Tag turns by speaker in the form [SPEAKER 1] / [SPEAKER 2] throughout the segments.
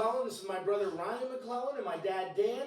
[SPEAKER 1] McClellan. This is my brother Ryan McClellan and my dad Dan.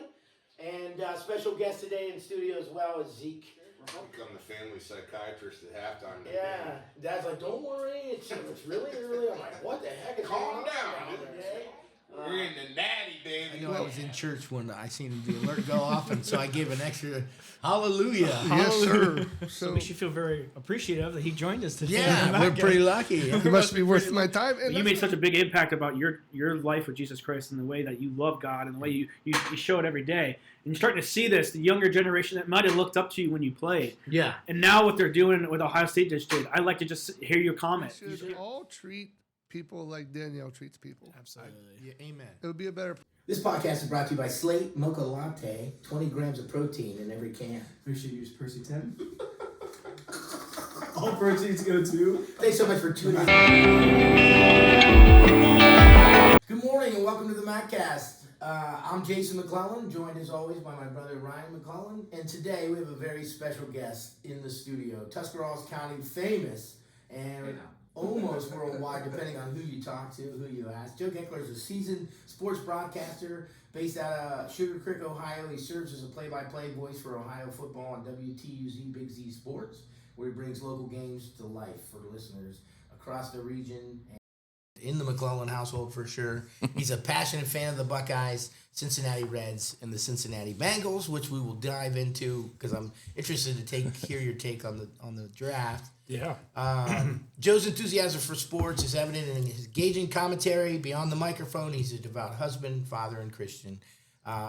[SPEAKER 1] And special guest today in studio as well is Zeke.
[SPEAKER 2] Become the family psychiatrist at halftime.
[SPEAKER 1] Yeah. Dad's like, don't worry, it's really early. I'm like, what the heck is
[SPEAKER 2] Calm
[SPEAKER 1] going
[SPEAKER 2] down
[SPEAKER 1] on today?
[SPEAKER 2] We're in the natty, baby.
[SPEAKER 3] I know I was in church when I seen the alert go off, and so I gave an extra hallelujah.
[SPEAKER 4] Yes, sir.
[SPEAKER 5] So it makes you feel very appreciative that he joined us today.
[SPEAKER 3] Yeah, we're pretty lucky.
[SPEAKER 4] It must be worth my time. And
[SPEAKER 5] You made such a big impact about your life with Jesus Christ and the way that you love God and the way you show it every day. And you're starting to see this, the younger generation that might have looked up to you when you played.
[SPEAKER 3] Yeah.
[SPEAKER 5] And now what they're doing with Ohio State just did, I'd like to just hear your comment.
[SPEAKER 4] we should all treat people like Danielle treats people.
[SPEAKER 3] Absolutely. Yeah, amen.
[SPEAKER 4] It would be a better.
[SPEAKER 1] This podcast is brought to you by Slate Mocha Latte. 20 grams of protein in every can.
[SPEAKER 6] We should use Percy 10. All proteins go to.
[SPEAKER 1] Thanks so much for tuning in. Good morning and welcome to the MacCast. I'm Jason McClellan, joined as always by my brother Ryan McClellan. And today we have a very special guest in the studio. Tuscarawas County famous and almost worldwide, depending on who you talk to, who you ask. Joe Geckler is a seasoned sports broadcaster based out of Sugar Creek, Ohio. He serves as a play-by-play voice for Ohio football on WTUZ Big Z Sports, where he brings local games to life for listeners across the region. In the McClellan household, for sure. He's a passionate fan of the Buckeyes, Cincinnati Reds, and the Cincinnati Bengals, which we will dive into because I'm interested to hear your take on the draft.
[SPEAKER 5] Yeah.
[SPEAKER 1] Joe's enthusiasm for sports is evident in his engaging commentary. Beyond the microphone, he's a devout husband, father, and Christian.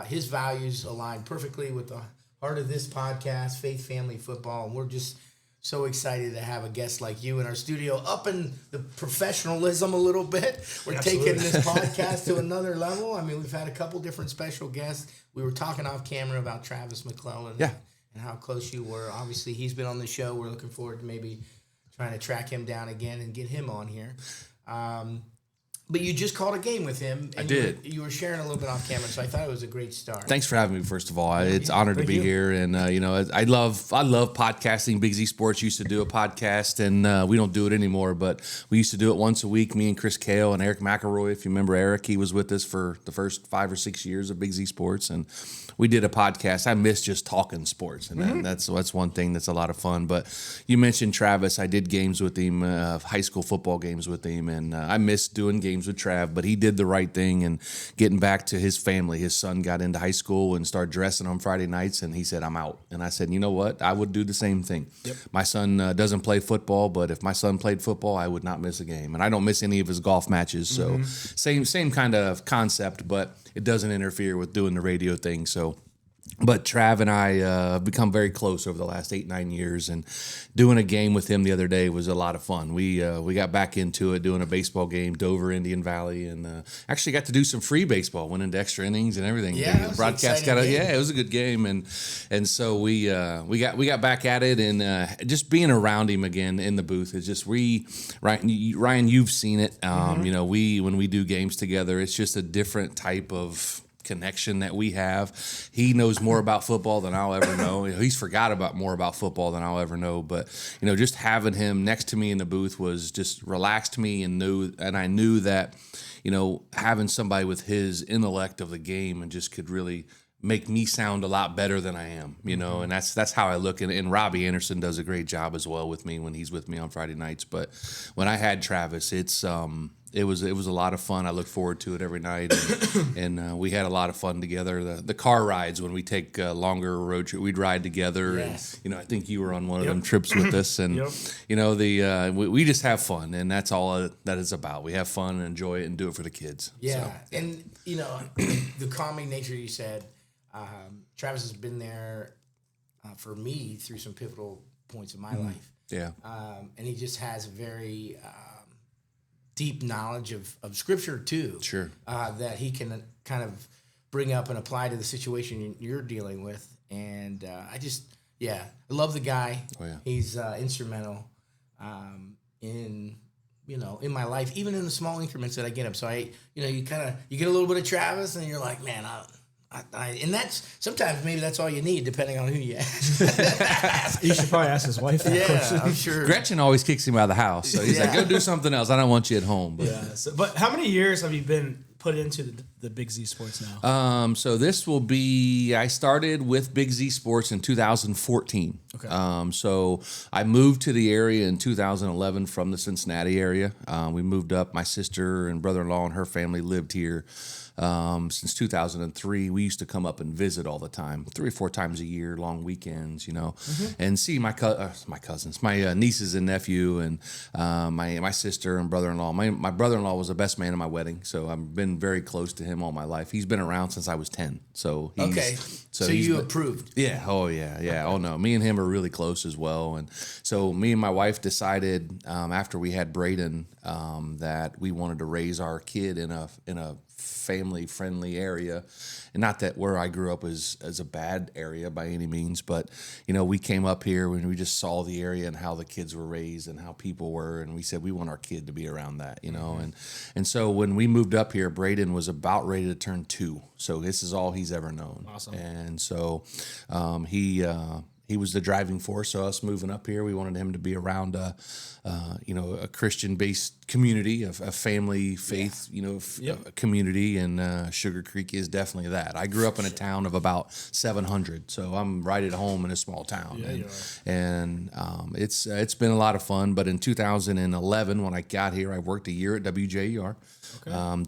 [SPEAKER 1] His values align perfectly with the heart of this podcast, faith, family, football, and we're just so excited to have a guest like you in our studio, upping the professionalism a little bit. We're taking this podcast to another level. I mean, we've had a couple different special guests. We were talking off camera about Travis McClellan.
[SPEAKER 7] Yeah.
[SPEAKER 1] And how close you were. Obviously, he's been on the show. We're looking forward to maybe trying to track him down again and get him on here. But you just called a game with him. And
[SPEAKER 7] I did.
[SPEAKER 1] You were sharing a little bit off camera, so I thought it was a great start.
[SPEAKER 7] Thanks for having me. First of all, it's an honor to be here, and I love podcasting. Big Z Sports used to do a podcast, and we don't do it anymore. But we used to do it once a week. Me and Chris Kale and Eric McElroy. If you remember Eric, he was with us for the first 5 or 6 years of Big Z Sports, and we did a podcast. I miss just talking sports, and that's one thing that's a lot of fun. But you mentioned Travis. I did games with him, high school football games with him, and I miss doing games with Trav, but he did the right thing and getting back to his family. His son got into high school and started dressing on Friday nights, and he said, I'm out. And I said, you know what? I would do the same thing. Yep. My son doesn't play football, but if my son played football, I would not miss a game. And I don't miss any of his golf matches. So same kind of concept, but it doesn't interfere with doing the radio thing. But Trav and I have become very close over the last 8-9 years, and doing a game with him the other day was a lot of fun. We got back into it, doing a baseball game, Dover, Indian Valley, and actually got to do some free baseball, went into extra innings and everything.
[SPEAKER 1] Yeah,
[SPEAKER 7] the broadcast it was a good game, and so we got back at it, and just being around him again in the booth is just Ryan, you've seen it. When we do games together, it's just a different type of connection that we have. He knows more about football than I'll ever know. He's forgot about more about football than I'll ever know. But just having him next to me in the booth was just relaxed me, and I knew that having somebody with his intellect of the game and just could really make me sound a lot better than I am, and that's how I look. And Robbie Anderson does a great job as well with me when he's with me on Friday nights. But when I had Travis, it was a lot of fun. I look forward to it every night, and we had a lot of fun together. The car rides when we take longer road trip, we'd ride together.
[SPEAKER 1] Yes.
[SPEAKER 7] And I think you were on one of them trips with us, and we just have fun, and that's all that it's about. We have fun and enjoy it and do it for the kids.
[SPEAKER 1] Yeah,
[SPEAKER 7] so.
[SPEAKER 1] And the calming nature you said. Travis has been there for me through some pivotal points of my life.
[SPEAKER 7] Yeah.
[SPEAKER 1] And he just has a very deep knowledge of Scripture, too.
[SPEAKER 7] Sure.
[SPEAKER 1] That he can kind of bring up and apply to the situation you're dealing with. And I love the guy.
[SPEAKER 7] Oh, yeah.
[SPEAKER 1] He's instrumental in my life, even in the small increments that I get him. So you get a little bit of Travis, and you're like, man, and that's sometimes maybe that's all you need, depending on who you ask.
[SPEAKER 5] You should probably ask his wife that question.
[SPEAKER 1] I'm sure.
[SPEAKER 7] Gretchen always kicks him out of the house, so he's like, "Go do something else. I don't want you at home." But.
[SPEAKER 5] Yeah. But how many years have you been
[SPEAKER 3] put into the Big Z Sports now?
[SPEAKER 7] So this will be. I started with Big Z Sports in 2014.
[SPEAKER 3] Okay.
[SPEAKER 7] So I moved to the area in 2011 from the Cincinnati area. We moved up. My sister and brother-in-law and her family lived here since 2003. We used to come up and visit all the time, 3 or 4 times a year, long weekends, and see my cousins, my nieces and nephew, and my sister and brother-in-law. My brother-in-law was the best man at my wedding, so I've been very close to him all my life. He's been around since I was 10. So he's,
[SPEAKER 1] Okay. So you approved.
[SPEAKER 7] Yeah. Oh, yeah. Yeah. Oh, no. Me and him are really close as well. And so me and my wife decided after we had Braden that we wanted to raise our kid in a family-friendly area. And not that where I grew up is a bad area by any means, but, we came up here when we just saw the area and how the kids were raised and how people were. And we said, we want our kid to be around that, And so when we moved up here, Braden was about ready to turn 2. So this is all he's ever known.
[SPEAKER 3] Awesome.
[SPEAKER 7] And so he was the driving force of us moving up here. We wanted him to be around a Christian-based community, a family faith, community, and Sugar Creek is definitely that. I grew up in a town of about 700, so I'm right at home in a small town.
[SPEAKER 3] Yeah,
[SPEAKER 7] and it's been a lot of fun. But in 2011, when I got here, I worked a year at WJER,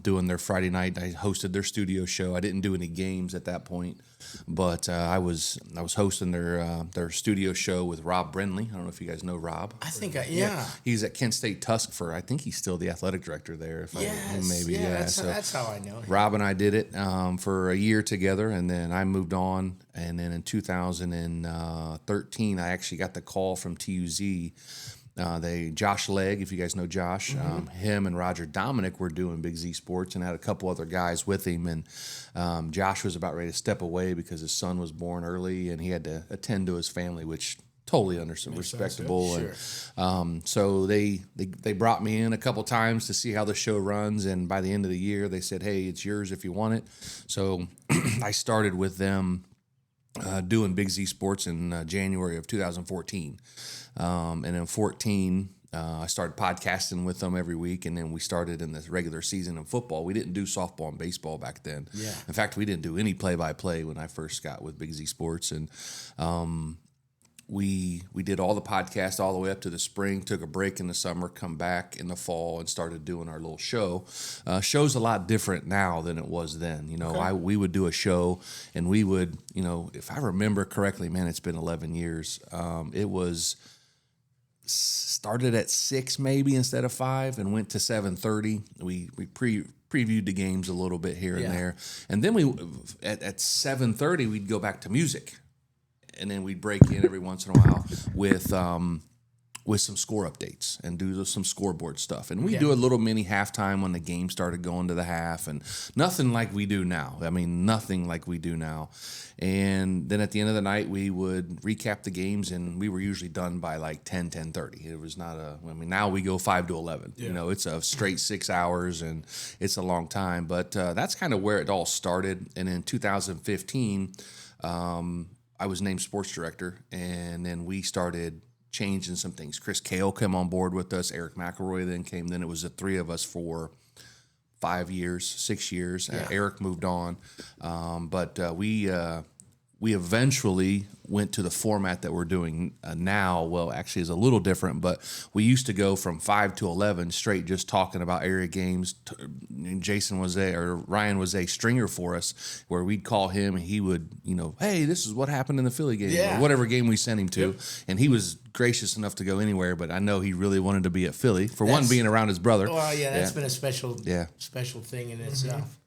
[SPEAKER 7] doing their Friday night. I hosted their studio show. I didn't do any games at that point. But I was hosting their studio show with Rob Brenly. I don't know if you guys know Rob.
[SPEAKER 1] I think, yeah.
[SPEAKER 7] He's at Kent State Tusk I think he's still the athletic director there.
[SPEAKER 1] That's how I know him.
[SPEAKER 7] Rob and I did it for a year together, and then I moved on. And then in 2013, I actually got the call from TUZ. Josh Legg, if you guys know Josh, him and Roger Dominic were doing Big Z Sports and had a couple other guys with him. And Josh was about ready to step away because his son was born early and he had to attend to his family, which totally respectable.
[SPEAKER 1] Sure.
[SPEAKER 7] And so they brought me in a couple times to see how the show runs. And by the end of the year, they said, hey, it's yours if you want it. So I started with them doing Big Z Sports in January of 2014. And in 14, I started podcasting with them every week, and then we started in the regular season of football. We didn't do softball and baseball back then.
[SPEAKER 1] Yeah.
[SPEAKER 7] In fact, we didn't do any play-by-play when I first got with Big Z Sports, and we did all the podcasts all the way up to the spring, took a break in the summer, come back in the fall, and started doing our little show. Show's a lot different now than it was then. We would do a show, and we would, if I remember correctly, man, it's been 11 years. It was started at 6 maybe instead of 5 and went to 7:30. We previewed the games a little bit here and there. And then at 7:30 we'd go back to music. And then we'd break in every once in a while with some score updates and do some scoreboard stuff. And we do a little mini halftime when the game started going to the half, and nothing like we do now. Nothing like we do now. And then at the end of the night, we would recap the games, and we were usually done by like 10:30. It was not now we go 5 to 11.
[SPEAKER 3] Yeah.
[SPEAKER 7] It's a straight 6 hours, and it's a long time. But that's kind of where it all started. And in 2015, I was named sports director, and then we started changing some things. Chris Kale came on board with us. Eric McElroy then came. Then it was the 3 of us for 5 years, 6 years. Eric moved on, but we eventually went to the format that we're doing now. Well, actually, it's a little different, but we used to go from 5 to 11 straight, just talking about area games. Ryan was a stringer for us, where we'd call him and he would, hey, this is what happened in the Philly game, or whatever game we sent him to. And he was gracious enough to go anywhere, but I know he really wanted to be at Philly for one, being around his brother.
[SPEAKER 1] Well, that's been a special thing in itself.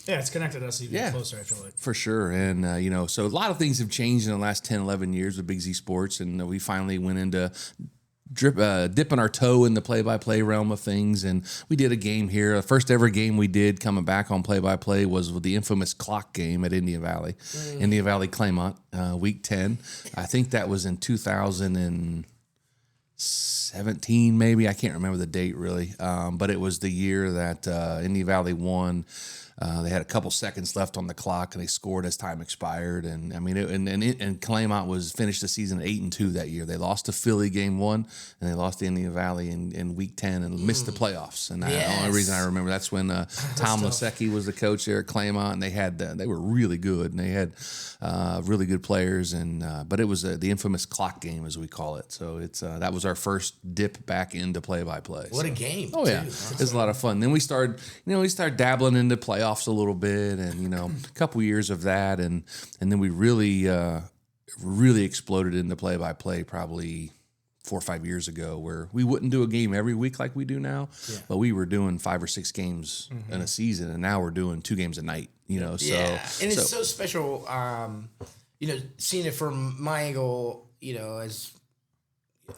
[SPEAKER 3] Yeah, it's connected us even closer, I feel like.
[SPEAKER 7] For sure. And, so a lot of things have changed in the last 10, 11 years with Big Z Sports, and we finally went into dipping our toe in the play-by-play realm of things, and we did a game here. The first ever game we did coming back on play-by-play was with the infamous clock game at Indian Valley, Indian Valley Claymont, week 10. I think that was in 2016 17 maybe. I can't remember the date really, but it was the year that Indy Valley won. They had a couple seconds left on the clock, and they scored as time expired. And I mean, and Claymont was finished the season 8-2 that year. They lost to Philly game 1, and they lost to Indian Valley in week 10 and missed the playoffs. And the only reason I remember that's when Tom Lasecki was the coach there at Claymont, and they were really good, and they had really good players. And but it was the infamous clock game, as we call it. So it's that was our first dip back into play-by-play.
[SPEAKER 1] What a game!
[SPEAKER 7] Oh yeah, it was a lot of fun. Then we started dabbling into playoffs a little bit, and a couple years of that, and then we really exploded into play-by-play probably 4 or 5 years ago, where we wouldn't do a game every week like we do now, but we were doing 5 or 6 games in a season, and now we're doing 2 games a night. So
[SPEAKER 1] and it's so special. Seeing it from my angle, as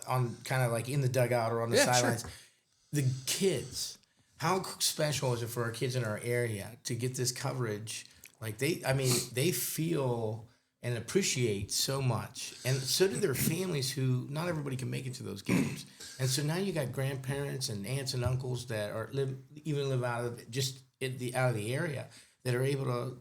[SPEAKER 1] on kind of like in the dugout or on the sidelines, the kids. How special is it for our kids in our area to get this coverage? Like they feel and appreciate so much, and so do their families. Who not everybody can make it to those games, and so now you got grandparents and aunts and uncles that live out of the area that are able to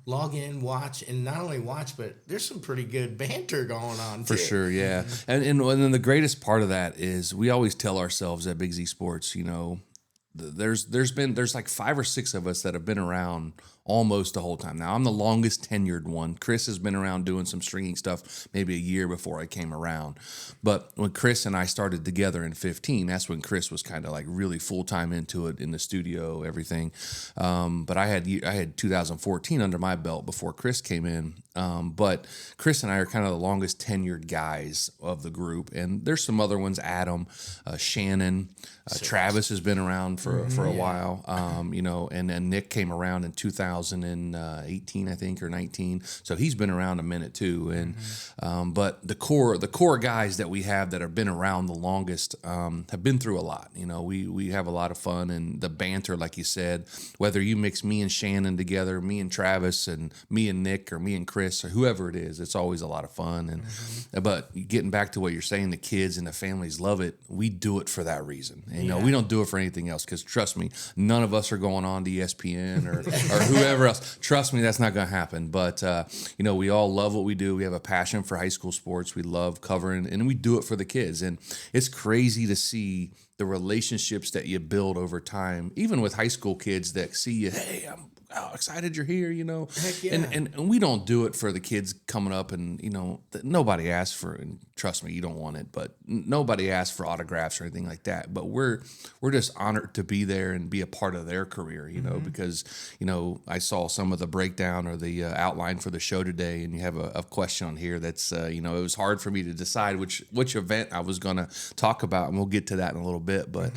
[SPEAKER 1] log in, watch, and not only watch, but there's some pretty good banter going on
[SPEAKER 7] for sure. Yeah, and then the greatest part of that is we always tell ourselves at Big Z Sports, there's like 5 or 6 of us that have been around almost the whole time. Now, I'm the longest tenured one. Chris has been around doing some stringing stuff maybe a year before I came around. But when Chris and I started together in 15, that's when Chris was kind of like really full-time into it in the studio, everything. But I had 2014 under my belt before Chris came in. But Chris and I are kind of the longest tenured guys of the group. And there's some other ones, Adam, Shannon, Travis has been around for a while, and then Nick came around in 2018, I think, or 19. So he's been around a minute too. And but the core guys that we have that have been around the longest have been through a lot. We have a lot of fun, and the banter, like you said, whether you mix me and Shannon together, me and Travis, and me and Nick, or me and Chris, or whoever it is, it's always a lot of fun. And but getting back to what you're saying, the kids and the families love it. We do it for that reason. And, we don't do it for anything else, because trust me, none of us are going on to ESPN or whoever else. Trust me, that's not going to happen. But, we all love what we do. We have a passion for high school sports. We love covering, and we do it for the kids. And it's crazy to see the relationships that you build over time, even with high school kids that see you, hey, I'm excited you're here,
[SPEAKER 1] Heck yeah.
[SPEAKER 7] And we don't do it for the kids coming up, and nobody asks for, and trust me, you don't want it, but nobody asks for autographs or anything like that. But we're just honored to be there and be a part of their career, because I saw some of the breakdown or the outline for the show today, and you have a question on here that's it was hard for me to decide which event I was going to talk about, and we'll get to that in a little bit. But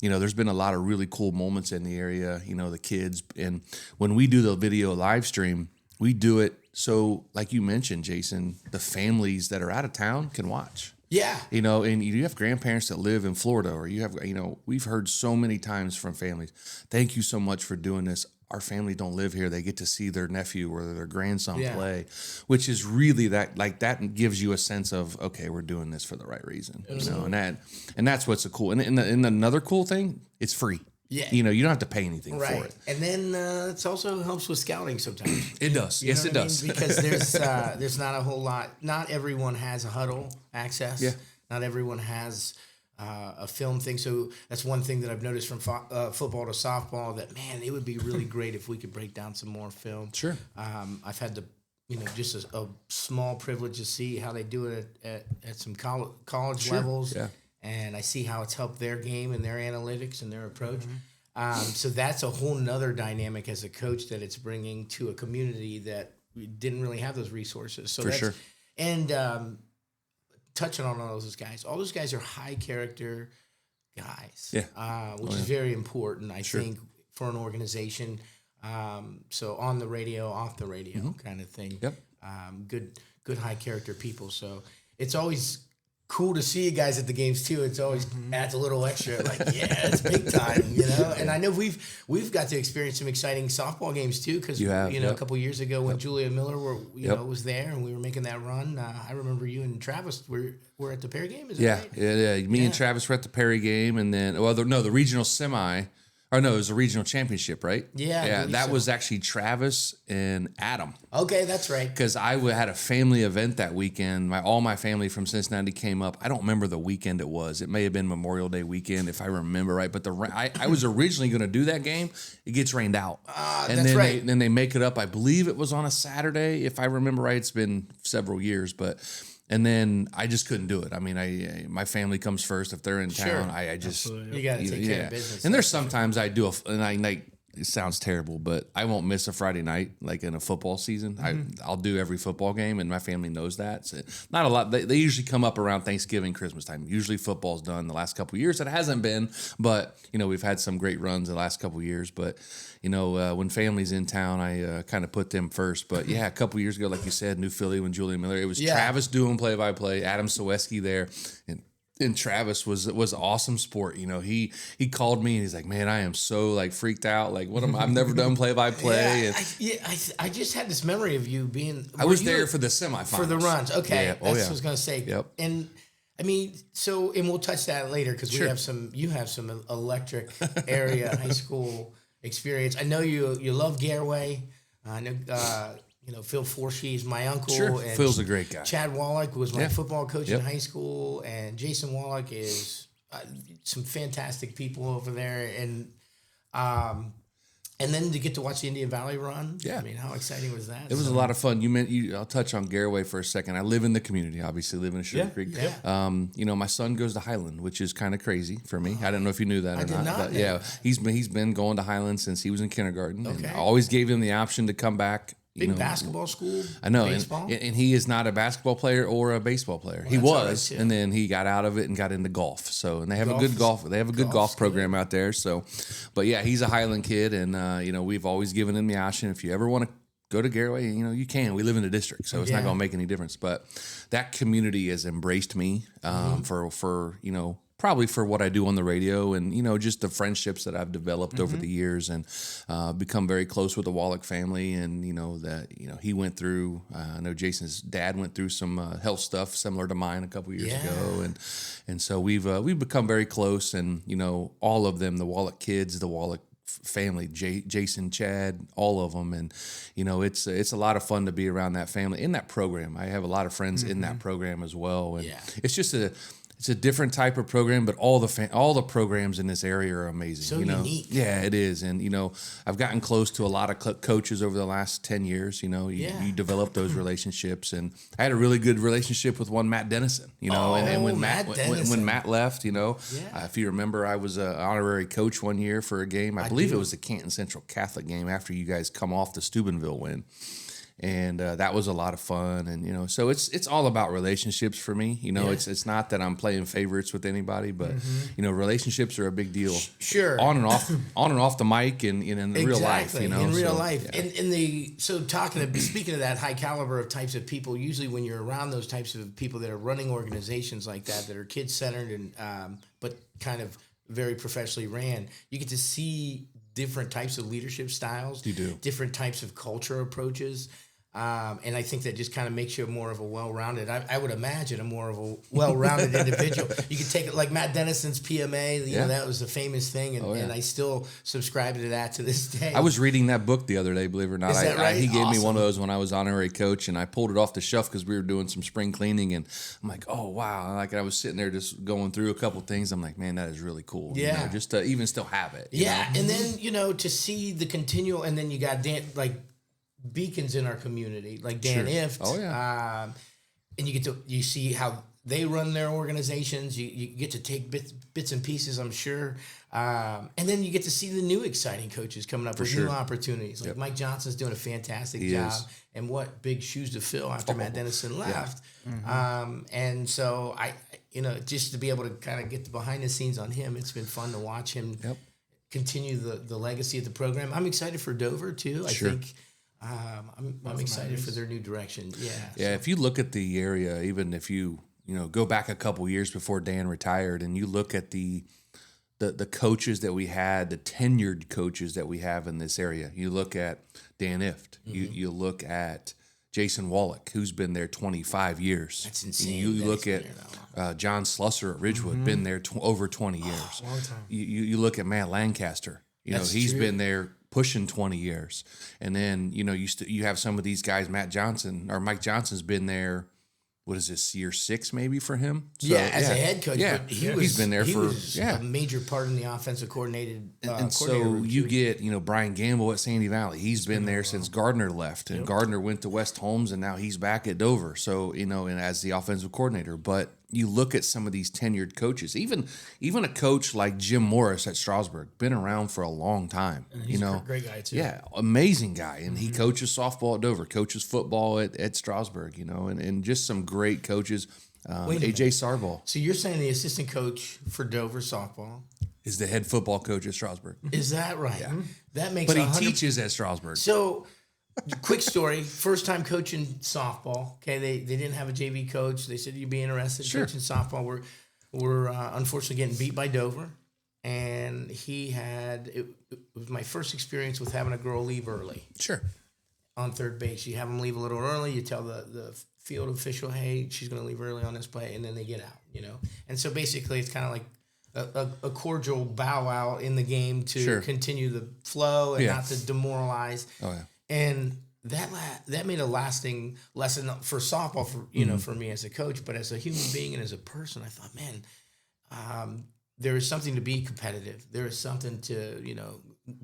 [SPEAKER 7] there's been a lot of really cool moments in the area, the kids. And when we do the video live stream, we do it so, like you mentioned, Jason, the families that are out of town can watch.
[SPEAKER 1] Yeah.
[SPEAKER 7] And you have grandparents that live in Florida, or you have, we've heard so many times from families, thank you so much for doing this. Our family don't live here. They get to see their nephew or their grandson play, which is really that gives you a sense of, okay, we're doing this for the right reason. And that's what's so cool. And another cool thing, it's free.
[SPEAKER 1] Yeah.
[SPEAKER 7] You don't have to pay anything for it.
[SPEAKER 1] And then it also helps with scouting sometimes.
[SPEAKER 7] It does. Yes, it does.
[SPEAKER 1] Because there's not a whole lot. Not everyone has a huddle access. Yeah. Not everyone has a film thing. So that's one thing that I've noticed from football to softball, that, man, it would be really great if we could break down some more film.
[SPEAKER 7] Sure.
[SPEAKER 1] I've had the just a small privilege to see how they do it at some college levels. Yeah. And I see how it's helped their game and their analytics and their approach. So that's a whole nother dynamic as a coach that it's bringing to a community that didn't really have those resources. So that's, and touching on all those guys are high character guys, which is very important, I think, for an organization. So on the radio, off the radio kind of thing. Yep. Good high character people. So it's always cool to see you guys at the games too. It's always adds a little extra, like it's big time, And I know we've got to experience some exciting softball games too, because a couple years ago when Julia Miller was there and we were making that run. I remember you and Travis were at the Perry game. Is that right?
[SPEAKER 7] Yeah. Me and Travis were at the Perry game, and then the regional semi. Or no, it was a regional championship, right?
[SPEAKER 1] Yeah.
[SPEAKER 7] That was actually Travis and Adam.
[SPEAKER 1] Okay, that's right.
[SPEAKER 7] Because I had a family event that weekend. All my family from Cincinnati came up. I don't remember the weekend it was. It may have been Memorial Day weekend, if I remember right. But I was originally going to do that game. It gets rained out.
[SPEAKER 1] That's right.
[SPEAKER 7] Then they make it up. I believe it was on a Saturday, if I remember right. It's been several years, and then I just couldn't do it. I mean, my family comes first. If they're in town, I just
[SPEAKER 1] you got to take care of business.
[SPEAKER 7] And there's sometimes I do, it sounds terrible, but I won't miss a Friday night like in a football season. I'll do every football game, and my family knows that. So not a lot. They usually come up around Thanksgiving, Christmas time. Usually football's done the last couple of years. It hasn't been, but we've had some great runs the last couple of years. But when family's in town, I kind of put them first. But a couple of years ago, like you said, New Philly when Julian Miller, it was Travis doing play-by-play, Adam Soweski there, and Travis was awesome sport. He called me and he's like, man, I am so freaked out. Like, I've never done play-by-play.
[SPEAKER 1] I just had this memory of you being.
[SPEAKER 7] I was there for the semifinals.
[SPEAKER 1] For the runs. Okay.
[SPEAKER 7] Yeah.
[SPEAKER 1] That's what I was going to say.
[SPEAKER 7] Yep.
[SPEAKER 1] And I mean, and we'll touch that later because you have some electric area high school experience. I know you love Gareway. I know, Phil Forshee is my uncle.
[SPEAKER 7] Sure,
[SPEAKER 1] and
[SPEAKER 7] Phil's a great guy.
[SPEAKER 1] Chad Wallach was my football coach in high school, and Jason Wallach is some fantastic people over there. And then to get to watch the Indian Valley run, I mean, how exciting was that?
[SPEAKER 7] It was a lot of fun. I'll touch on Gareway for a second. I live in the community, obviously, live in Sugar Creek.
[SPEAKER 1] Yeah.
[SPEAKER 7] My son goes to Highland, which is kind of crazy for me. I don't know if you knew that or
[SPEAKER 1] did not
[SPEAKER 7] but
[SPEAKER 1] know.
[SPEAKER 7] he's been going to Highland since he was in kindergarten.
[SPEAKER 1] Okay.
[SPEAKER 7] And I always gave him the option to come back.
[SPEAKER 1] Big basketball school.
[SPEAKER 7] I know,
[SPEAKER 1] baseball.
[SPEAKER 7] and he is not a basketball player or a baseball player. He was, and then he got out of it and got into golf. So, and they have a good golf. They have a good golf program out there. So, but he's a Highland kid, and we've always given him the option. If you ever want to go to Gareway, you can. We live in the district, so it's not going to make any difference. But that community has embraced me for probably for what I do on the radio and, just the friendships that I've developed over the years and become very close with the Wallach family. And, he went through, I know Jason's dad went through some health stuff similar to mine a couple years ago. And so we've become very close and, all of them, the Wallach kids, the Wallach family, Jason, Chad, all of them. And, it's a lot of fun to be around that family in that program. I have a lot of friends in that program as well. And it's just it's a different type of program, but all the programs in this area are amazing.
[SPEAKER 1] So unique.
[SPEAKER 7] Yeah, it is. And, I've gotten close to a lot of coaches over the last 10 years. You develop those relationships. And I had a really good relationship with one Matt Dennison, and when Matt left, if you remember, I was an honorary coach one year for a game. I believe it was the Canton Central Catholic game after you guys come off the Steubenville win. And that was a lot of fun, and so it's all about relationships for me. It's not that I'm playing favorites with anybody, but relationships are a big deal.
[SPEAKER 1] Sure,
[SPEAKER 7] on and off the mic and in real life.
[SPEAKER 1] In real life, and speaking of that high caliber of types of people, usually when you're around those types of people that are running organizations like that are kid centered and but kind of very professionally ran, you get to see different types of leadership styles.
[SPEAKER 7] You do
[SPEAKER 1] different types of culture approaches. And I think that just kind of makes you more of a well-rounded, I would imagine a more of a well-rounded individual. You could take it like Matt Dennison's PMA, that was a famous thing. And I still subscribe to that to this day.
[SPEAKER 7] I was reading that book the other day, believe it or not.
[SPEAKER 1] Is that right?
[SPEAKER 7] He gave me one of those when I was honorary coach, and I pulled it off the shelf because we were doing some spring cleaning, and I'm like, oh, wow. Like I was sitting there just going through a couple things. I'm like, man, that is really cool.
[SPEAKER 1] Yeah.
[SPEAKER 7] Just to even still have it.
[SPEAKER 1] And then, to see the continual, and then you got beacons in our community, like Dan Ift.
[SPEAKER 7] Oh, yeah.
[SPEAKER 1] And you see how they run their organizations. You get to take bits and pieces, I'm sure. And then you get to see the new exciting coaches coming up with new opportunities. Like Mike Johnson's doing a fantastic job. And what big shoes to fill after Matt Dennison left. And so just to be able to kind of get behind the scenes on him, it's been fun to watch him continue the legacy of the program. I'm excited for Dover too. I think I'm excited for their new direction. Yeah.
[SPEAKER 7] If you look at the area, even if you go back a couple years before Dan retired, and you look at the coaches that we had, the tenured coaches that we have in this area. You look at Dan Ift. You look at Jason Wallach, who's been there 25 years.
[SPEAKER 1] That's insane.
[SPEAKER 7] You look at John Slusser at Ridgewood, been there over 20 years.
[SPEAKER 3] Long time.
[SPEAKER 7] You look at Matt Lancaster.
[SPEAKER 1] That's
[SPEAKER 7] He's
[SPEAKER 1] true.
[SPEAKER 7] been there pushing 20 years. And then, you have some of these guys, Mike Johnson's been there. What is this, year 6 maybe for him? So,
[SPEAKER 1] as a head coach,
[SPEAKER 7] yeah,
[SPEAKER 1] but
[SPEAKER 7] he's been there for
[SPEAKER 1] a major part in the offensive coordinator.
[SPEAKER 7] And so you get, Brian Gamble at Sandy Valley. He's been there since Gardner left, and Gardner went to West Holmes, and now he's back at Dover. So, and as the offensive coordinator. But you look at some of these tenured coaches, even a coach like Jim Morris at Strasburg, been around for a long time.
[SPEAKER 3] And he's a great guy too.
[SPEAKER 7] Yeah, amazing guy. And he coaches softball at Dover, coaches football at Strasburg, and just some great coaches. AJ Sarval
[SPEAKER 1] So you're saying the assistant coach for Dover softball?
[SPEAKER 7] is the head football coach at Strasburg.
[SPEAKER 1] Is that right? Yeah. That makes.
[SPEAKER 7] But he
[SPEAKER 1] 100
[SPEAKER 7] teaches at Strasburg.
[SPEAKER 1] So, quick story: first time coaching softball. Okay, they didn't have a JV coach. They said you'd be interested in coaching softball. We're unfortunately getting beat by Dover, and it was my first experience with having a girl leave early
[SPEAKER 7] Sure.
[SPEAKER 1] on third base. You have them leave a little early. You tell the field official, hey, she's going to leave early on this play, and then they get out. And so basically, it's kind of like a cordial bow out in the game to continue the flow and not to demoralize.
[SPEAKER 7] Oh yeah.
[SPEAKER 1] And that made a lasting lesson for softball for me as a coach, but as a human being and as a person, I thought, man, there is something to be competitive. There is something to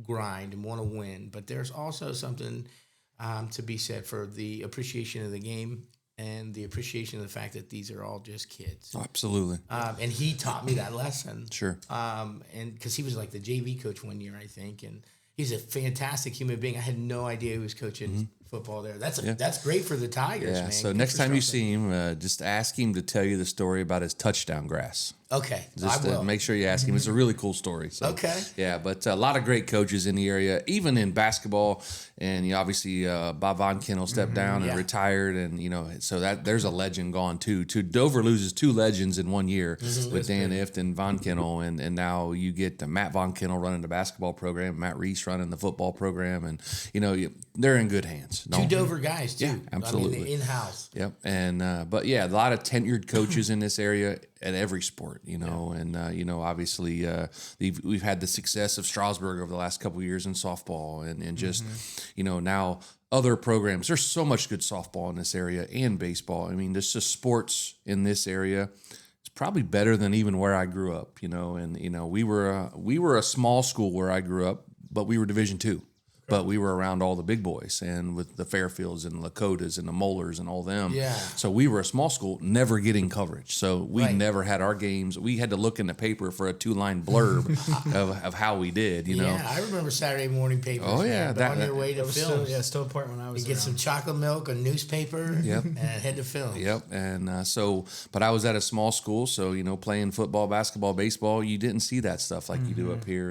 [SPEAKER 1] grind and want to win, but there's also something to be said for the appreciation of the game and the appreciation of the fact that these are all just kids.
[SPEAKER 7] Absolutely.
[SPEAKER 1] And he taught me that lesson.
[SPEAKER 7] Sure.
[SPEAKER 1] And because he was like the JV coach one year, I think, and he's a fantastic human being. I had no idea he was coaching football there. That's great for the Tigers, man.
[SPEAKER 7] So
[SPEAKER 1] Good
[SPEAKER 7] next
[SPEAKER 1] for
[SPEAKER 7] time you
[SPEAKER 1] Strasburg.
[SPEAKER 7] see him, just ask him to tell you the story about his touchdown grass.
[SPEAKER 1] Okay,
[SPEAKER 7] Just
[SPEAKER 1] I will.
[SPEAKER 7] make sure you ask him. It's a really cool story. So,
[SPEAKER 1] Okay.
[SPEAKER 7] Yeah, but a lot of great coaches in the area, even in basketball. And obviously, Bob Von Kennel stepped down and retired, and so that there's a legend gone too. Dover loses 2 legends in 1 year with Dan Ift and Von Kennel, and now you get Matt Von Kennel running the basketball program, Matt Reese running the football program, and they're in good hands.
[SPEAKER 1] 2 Dover guys too.
[SPEAKER 7] Yeah, absolutely.
[SPEAKER 1] I mean, in-house.
[SPEAKER 7] Yep, and but yeah, a lot of tenured coaches in this area at every sport, and obviously we've had the success of Strasburg over the last couple of years in softball, and just now other programs. There's so much good softball in this area and baseball. I mean, there's just sports in this area. It's probably better than even where I grew up, and we were a small school where I grew up, but we were Division II. But we were around all the big boys and with the Fairfields and Lakotas and the Mollers and all them.
[SPEAKER 1] Yeah.
[SPEAKER 7] So we were a small school, never getting coverage. So we never had our games. We had to look in the paper for a 2-line blurb of how we did,
[SPEAKER 1] Yeah, I remember Saturday morning papers.
[SPEAKER 7] Oh, yeah,
[SPEAKER 1] man, on your way to film.
[SPEAKER 3] Still important when I was
[SPEAKER 1] You get
[SPEAKER 3] around.
[SPEAKER 1] some chocolate milk, a newspaper, and head to film.
[SPEAKER 7] Yep. And but I was at a small school, so, playing football, basketball, baseball, you didn't see that stuff like you do up here.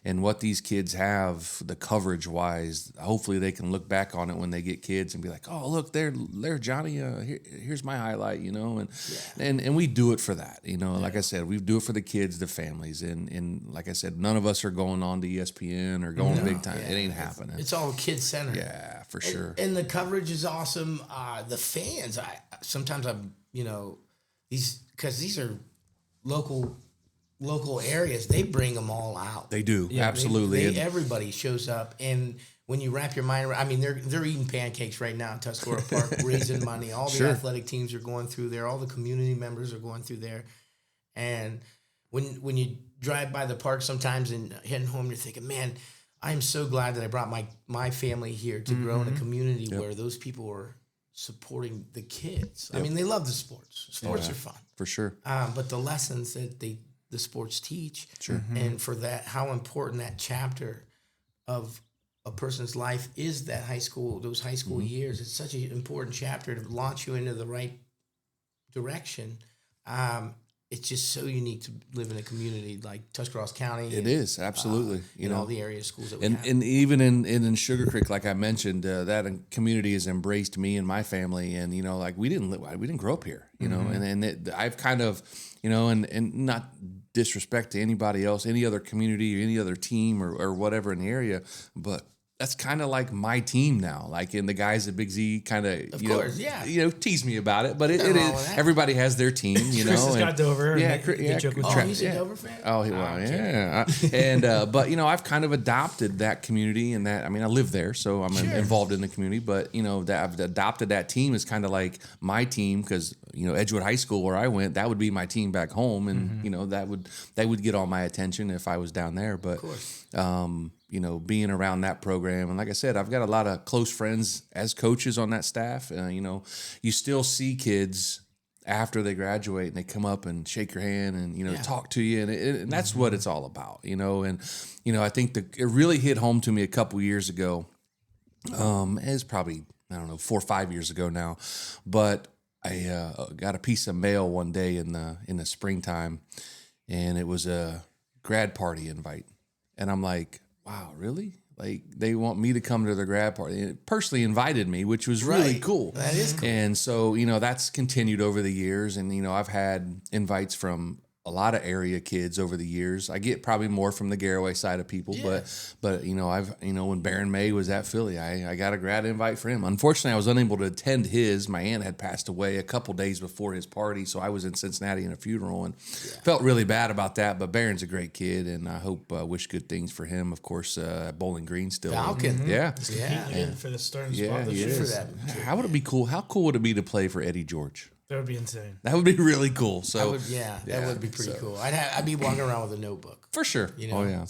[SPEAKER 7] And what these kids have, the coverage wise, hopefully they can look back on it when they get kids and be like, oh, look, there Johnny, here's my highlight, and we do it for that, like I said, we do it for the kids, the families, and like I said, none of us are going on to ESPN or going big time. It ain't happening.
[SPEAKER 1] It's all kid-centered.
[SPEAKER 7] Yeah, for sure.
[SPEAKER 1] And the coverage is awesome. The fans, sometimes these are local areas. They bring them all out.
[SPEAKER 7] They do, absolutely.
[SPEAKER 1] Everybody shows up, and when you wrap your mind around, I mean, they're eating pancakes right now in Tuscarora Park, raising money. All the athletic teams are going through there. All the community members are going through there, and when you drive by the park sometimes and heading home, you're thinking, man, I'm so glad that I brought my family here to grow in a community where those people are supporting the kids. I mean, they love the sports. Sports are fun.
[SPEAKER 7] For sure.
[SPEAKER 1] But the lessons that the sports teach, and for that, how important that chapter of a person's life is, those high school years. It's such an important chapter to launch you into the right direction.
[SPEAKER 3] it's just so unique to live in a community like Tuscarawas County.
[SPEAKER 7] It is, absolutely.
[SPEAKER 3] You know, all the area schools that we
[SPEAKER 7] and
[SPEAKER 3] have.
[SPEAKER 7] and even in Sugar Creek, like I mentioned, that community has embraced me and my family, and you know, like we didn't grow up here, you know, I've kind of, you know, and not disrespect to anybody else, any other community or any other team or whatever in the area, but that's kind of like my team now. Like, and the guys at Big Z kind of, you know, tease me about it. But it is, everybody has their team, you know.
[SPEAKER 5] Chris has got Dover.
[SPEAKER 7] Yeah,
[SPEAKER 3] He's a Dover fan?
[SPEAKER 7] Oh, yeah. And, but, you know, I've kind of adopted that community and that, I mean, I live there, so I'm involved in the community. But, you know, that I've adopted that team as kind of like my team because, you know, Edgewood High School where I went, that would be my team back home. And, you know, they would get all my attention if I was down there. But,
[SPEAKER 3] of course.
[SPEAKER 7] You know, being around that program. And like I said, I've got a lot of close friends as coaches on that staff. You know, you still see kids after they graduate and they come up and shake your hand and, you know, talk to you. And that's what it's all about, you know. And, you know, I think it really hit home to me a couple years ago. It's probably, I don't know, 4 or 5 years ago now. But I got a piece of mail one day in the springtime, and it was a grad party invite. And I'm like, wow, really? Like, they want me to come to their grad party. And it personally invited me, which was really cool.
[SPEAKER 3] That is cool.
[SPEAKER 7] And so, you know, that's continued over the years. And, you know, I've had invites from a lot of area kids over the years. I get probably more from the Garraway side of people, but you know, when Baron May was at Philly, I got a grad invite for him. Unfortunately, I was unable to attend his. My aunt had passed away a couple days before his party, so I was in Cincinnati in a funeral and felt really bad about that. But Baron's a great kid, and I hope wish good things for him. Of course, Bowling Green still.
[SPEAKER 3] Falcon.
[SPEAKER 7] Yeah.
[SPEAKER 5] For the starting
[SPEAKER 7] Yeah,
[SPEAKER 5] spot.
[SPEAKER 7] he
[SPEAKER 3] for
[SPEAKER 7] is.
[SPEAKER 3] that.
[SPEAKER 7] How would it be cool? How cool would it be to play for Eddie George?
[SPEAKER 5] That would be insane.
[SPEAKER 7] That would be really cool. So
[SPEAKER 3] that would be pretty cool. I'd be walking around with a notebook.
[SPEAKER 7] for sure.
[SPEAKER 3] You know,
[SPEAKER 7] oh yeah.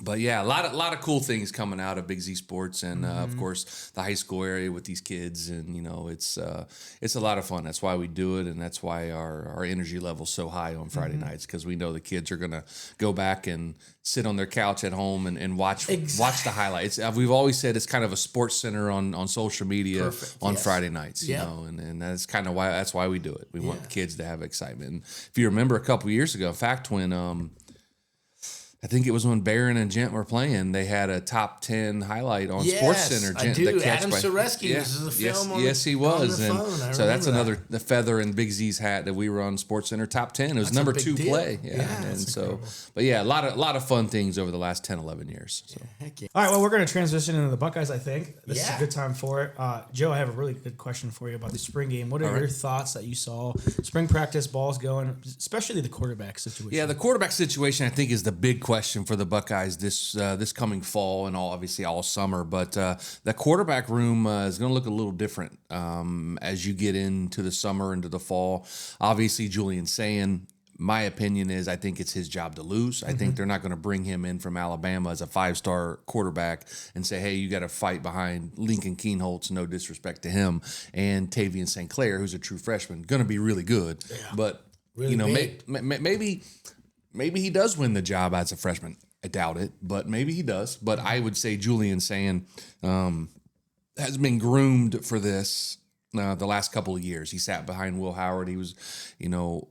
[SPEAKER 7] But yeah, a lot of cool things coming out of Big Z Sports, and of course the high school area with these kids, and you know it's a lot of fun. That's why we do it, and that's why our energy level's so high on Friday nights, because we know the kids are gonna go back and sit on their couch at home and watch the highlights. We've always said it's kind of a sports center on social media on Friday nights, you know, and that's kind of why we do it. We want the kids to have excitement. And if you remember a couple years ago, in fact, when I think it was when Barron and Gent were playing, they had a top 10 highlight on Sports Center.
[SPEAKER 3] I do. Adam Sareski was the film
[SPEAKER 7] yes, he was.
[SPEAKER 3] On the
[SPEAKER 7] and
[SPEAKER 3] phone.
[SPEAKER 7] so that's another the feather in Big Z's hat that we were on Sports Center top 10. It was number 2
[SPEAKER 3] deal.
[SPEAKER 7] play. Yeah. And so, incredible. But yeah, a lot of fun things over the last 10, 11 years. So.
[SPEAKER 5] All right, well, we're going to transition into the Buckeyes, I think. This is a good time for it. Joe, I have a really good question for you about the spring game. What are your thoughts that you saw? Spring practice, balls going, especially the quarterback situation.
[SPEAKER 7] Yeah, the quarterback situation, I think, is the big question for the Buckeyes this coming fall and obviously all summer. But the quarterback room is going to look a little different as you get into the summer, into the fall. Obviously, Julian Sayin, my opinion is I think it's his job to lose. I think they're not going to bring him in from Alabama as a 5-star quarterback and say, hey, you got to fight behind Lincoln Keenholz, no disrespect to him, and Tavian St. Clair, who's a true freshman, going to be really good. Yeah. But, really, you know, maybe he does win the job as a freshman. I doubt it, but maybe he does. But I would say Julian Sayin has been groomed for this the last couple of years. He sat behind Will Howard. He was, you know,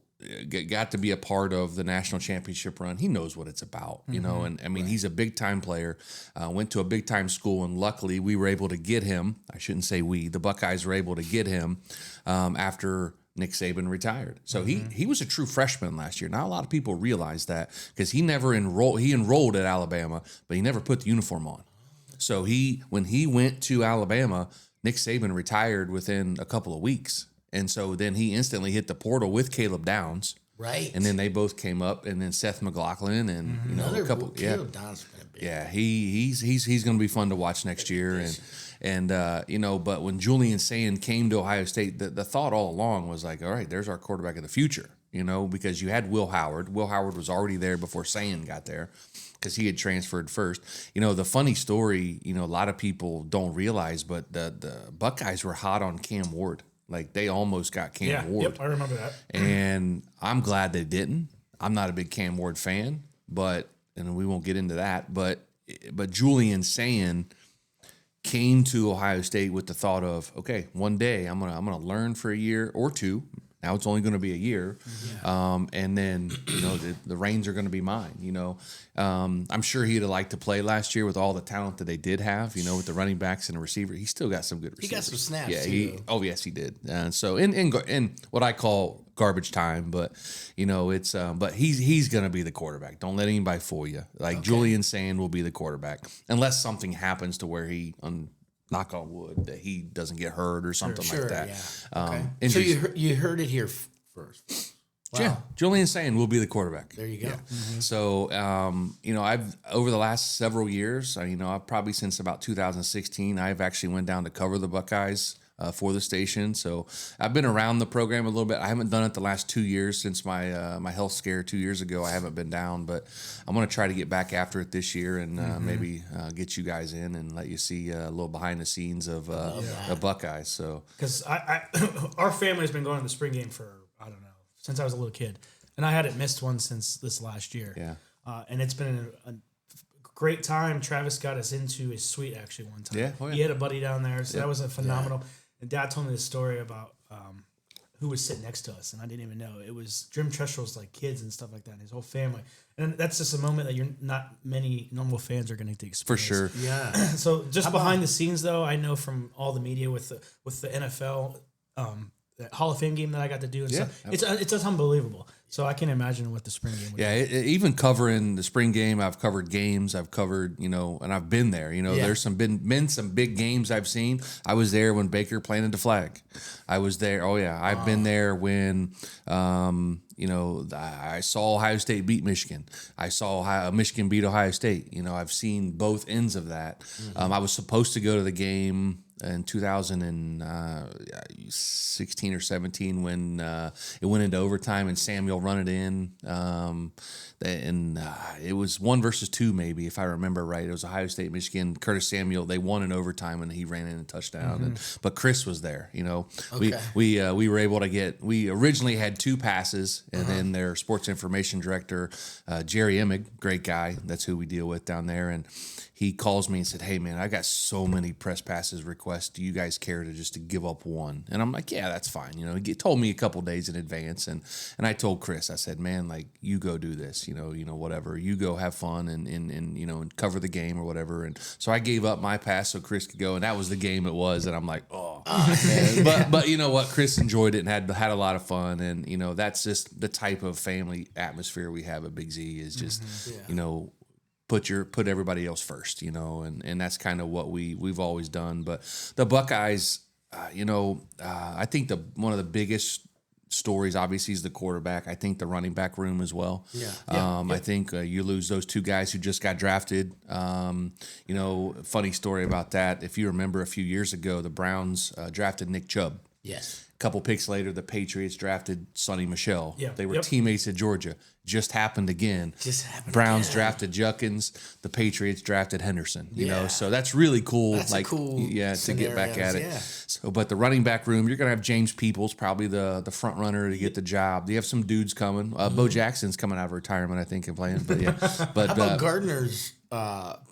[SPEAKER 7] got to be a part of the national championship run. He knows what it's about, you know, and I mean, he's a big time player, went to a big time school, and luckily we were able to get him. I shouldn't say we, the Buckeyes were able to get him after Nick Saban retired. So he was a true freshman last year. Not a lot of people realize that because he never enrolled. He enrolled at Alabama, but he never put the uniform on. So when he went to Alabama, Nick Saban retired within a couple of weeks. And so then he instantly hit the portal with Caleb Downs.
[SPEAKER 3] Right.
[SPEAKER 7] And then they both came up, and then Seth McLaughlin and you know a couple.
[SPEAKER 3] Caleb Downs been big.
[SPEAKER 7] Yeah, he's going to be fun to watch next year, and you know. But when Julian Sayin came to Ohio State, the thought all along was like, all right, there's our quarterback of the future, you know, because you had Will Howard. Will Howard was already there before Sayin got there, because he had transferred first. You know, the funny story, you know, a lot of people don't realize, but the Buckeyes were hot on Cam Ward. Like, they almost got Cam Ward.
[SPEAKER 5] Yep, I remember that.
[SPEAKER 7] And I'm glad they didn't. I'm not a big Cam Ward fan, and we won't get into that, but Julian Sayin came to Ohio State with the thought of, okay, one day I'm gonna learn for a year or two, Now it's only going to be a year. And then, the reins are going to be mine, I'm sure he'd have liked to play last year with all the talent that they did have, with the running backs and the receiver. He still got some good receivers.
[SPEAKER 1] He got some snaps,
[SPEAKER 7] yeah,
[SPEAKER 1] too.
[SPEAKER 7] Yes, he did. And so in what I call garbage time, but it's but he's going to be the quarterback. Don't let anybody fool you. Like Julian Sand will be the quarterback unless something happens to where he knock on wood that he doesn't get hurt or something like that.
[SPEAKER 1] Yeah. Okay. So you heard it here first. Wow.
[SPEAKER 7] Yeah, Julian Sand will be the quarterback.
[SPEAKER 1] There you go.
[SPEAKER 7] Yeah. So, I've over the last several years, I've probably since about 2016, I've actually went down to cover the Buckeyes for the station. So I've been around the program a little bit. I haven't done it the last 2 years since my health scare 2 years ago. I haven't been down, but I'm going to try to get back after it this year and maybe get you guys in and let you see a little behind the scenes of the Buckeyes. So
[SPEAKER 5] because our family's been going to the spring game for I don't know since I was a little kid, and I hadn't missed one since this last year.
[SPEAKER 7] Yeah,
[SPEAKER 5] and it's been a great time. Travis got us into his suite actually one time.
[SPEAKER 7] Yeah,
[SPEAKER 5] He had a buddy down there, so that was a phenomenal. And Dad told me this story about who was sitting next to us, and I didn't even know. It was Jim Treshel's like kids and stuff like that, and his whole family. And that's just a moment that you're not many normal fans are going to experience.
[SPEAKER 7] for sure.
[SPEAKER 1] Yeah.
[SPEAKER 5] So just behind the scenes, though, I know from all the media with the NFL, the Hall of Fame game that I got to do and stuff. It's just unbelievable. So I can imagine what the spring game would be.
[SPEAKER 7] Even covering the spring game, I've covered games. I've covered, and I've been there. There's been some big games I've seen. I was there when Baker planted the flag. I was there. Oh yeah, I've been there when, I saw Ohio State beat Michigan. I saw Michigan beat Ohio State. I've seen both ends of that. I was supposed to go to the game in 2016 or 17 when it went into overtime and Samuel run it in. It was 1-2 maybe, if I remember right. It was Ohio State, Michigan. Curtis Samuel, they won in overtime and he ran in a touchdown. But Chris was there, We were able to we originally had 2 passes, and then their sports information director, Jerry Emig, great guy. That's who we deal with down there. And he calls me and said, "Hey man, I got so many press passes requests. Do you guys care to give up one?" And I'm like, "Yeah, that's fine." He told me a couple days in advance, and I told Chris, I said, "Man, like you go do this, whatever. You go have fun and cover the game or whatever." And so I gave up my pass so Chris could go, and that was the game it was. And I'm like, oh, man. But you know what? Chris enjoyed it and had a lot of fun, and that's just the type of family atmosphere we have at Big Z is just put everybody else first, and that's kind of what we've always done. But the Buckeyes, I think one of the biggest stories obviously is the quarterback. I think the running back room as well. I think you lose those 2 guys who just got drafted. Funny story about that. If you remember a few years ago, the Browns drafted Nick Chubb.
[SPEAKER 1] Yes.
[SPEAKER 7] A couple picks later, the Patriots drafted Sonny Michel.
[SPEAKER 5] Yeah.
[SPEAKER 7] They were teammates at Georgia. Just happened again. Browns drafted Juckins. The Patriots drafted Henderson. So that's really cool.
[SPEAKER 1] That's cool
[SPEAKER 7] to get back at it. Yeah. So, but the running back room, you're gonna have James Peoples, probably the front runner to get the job. You have some dudes coming. Bo Jackson's coming out of retirement, I think, and playing. But yeah. But
[SPEAKER 1] how about Gardner's?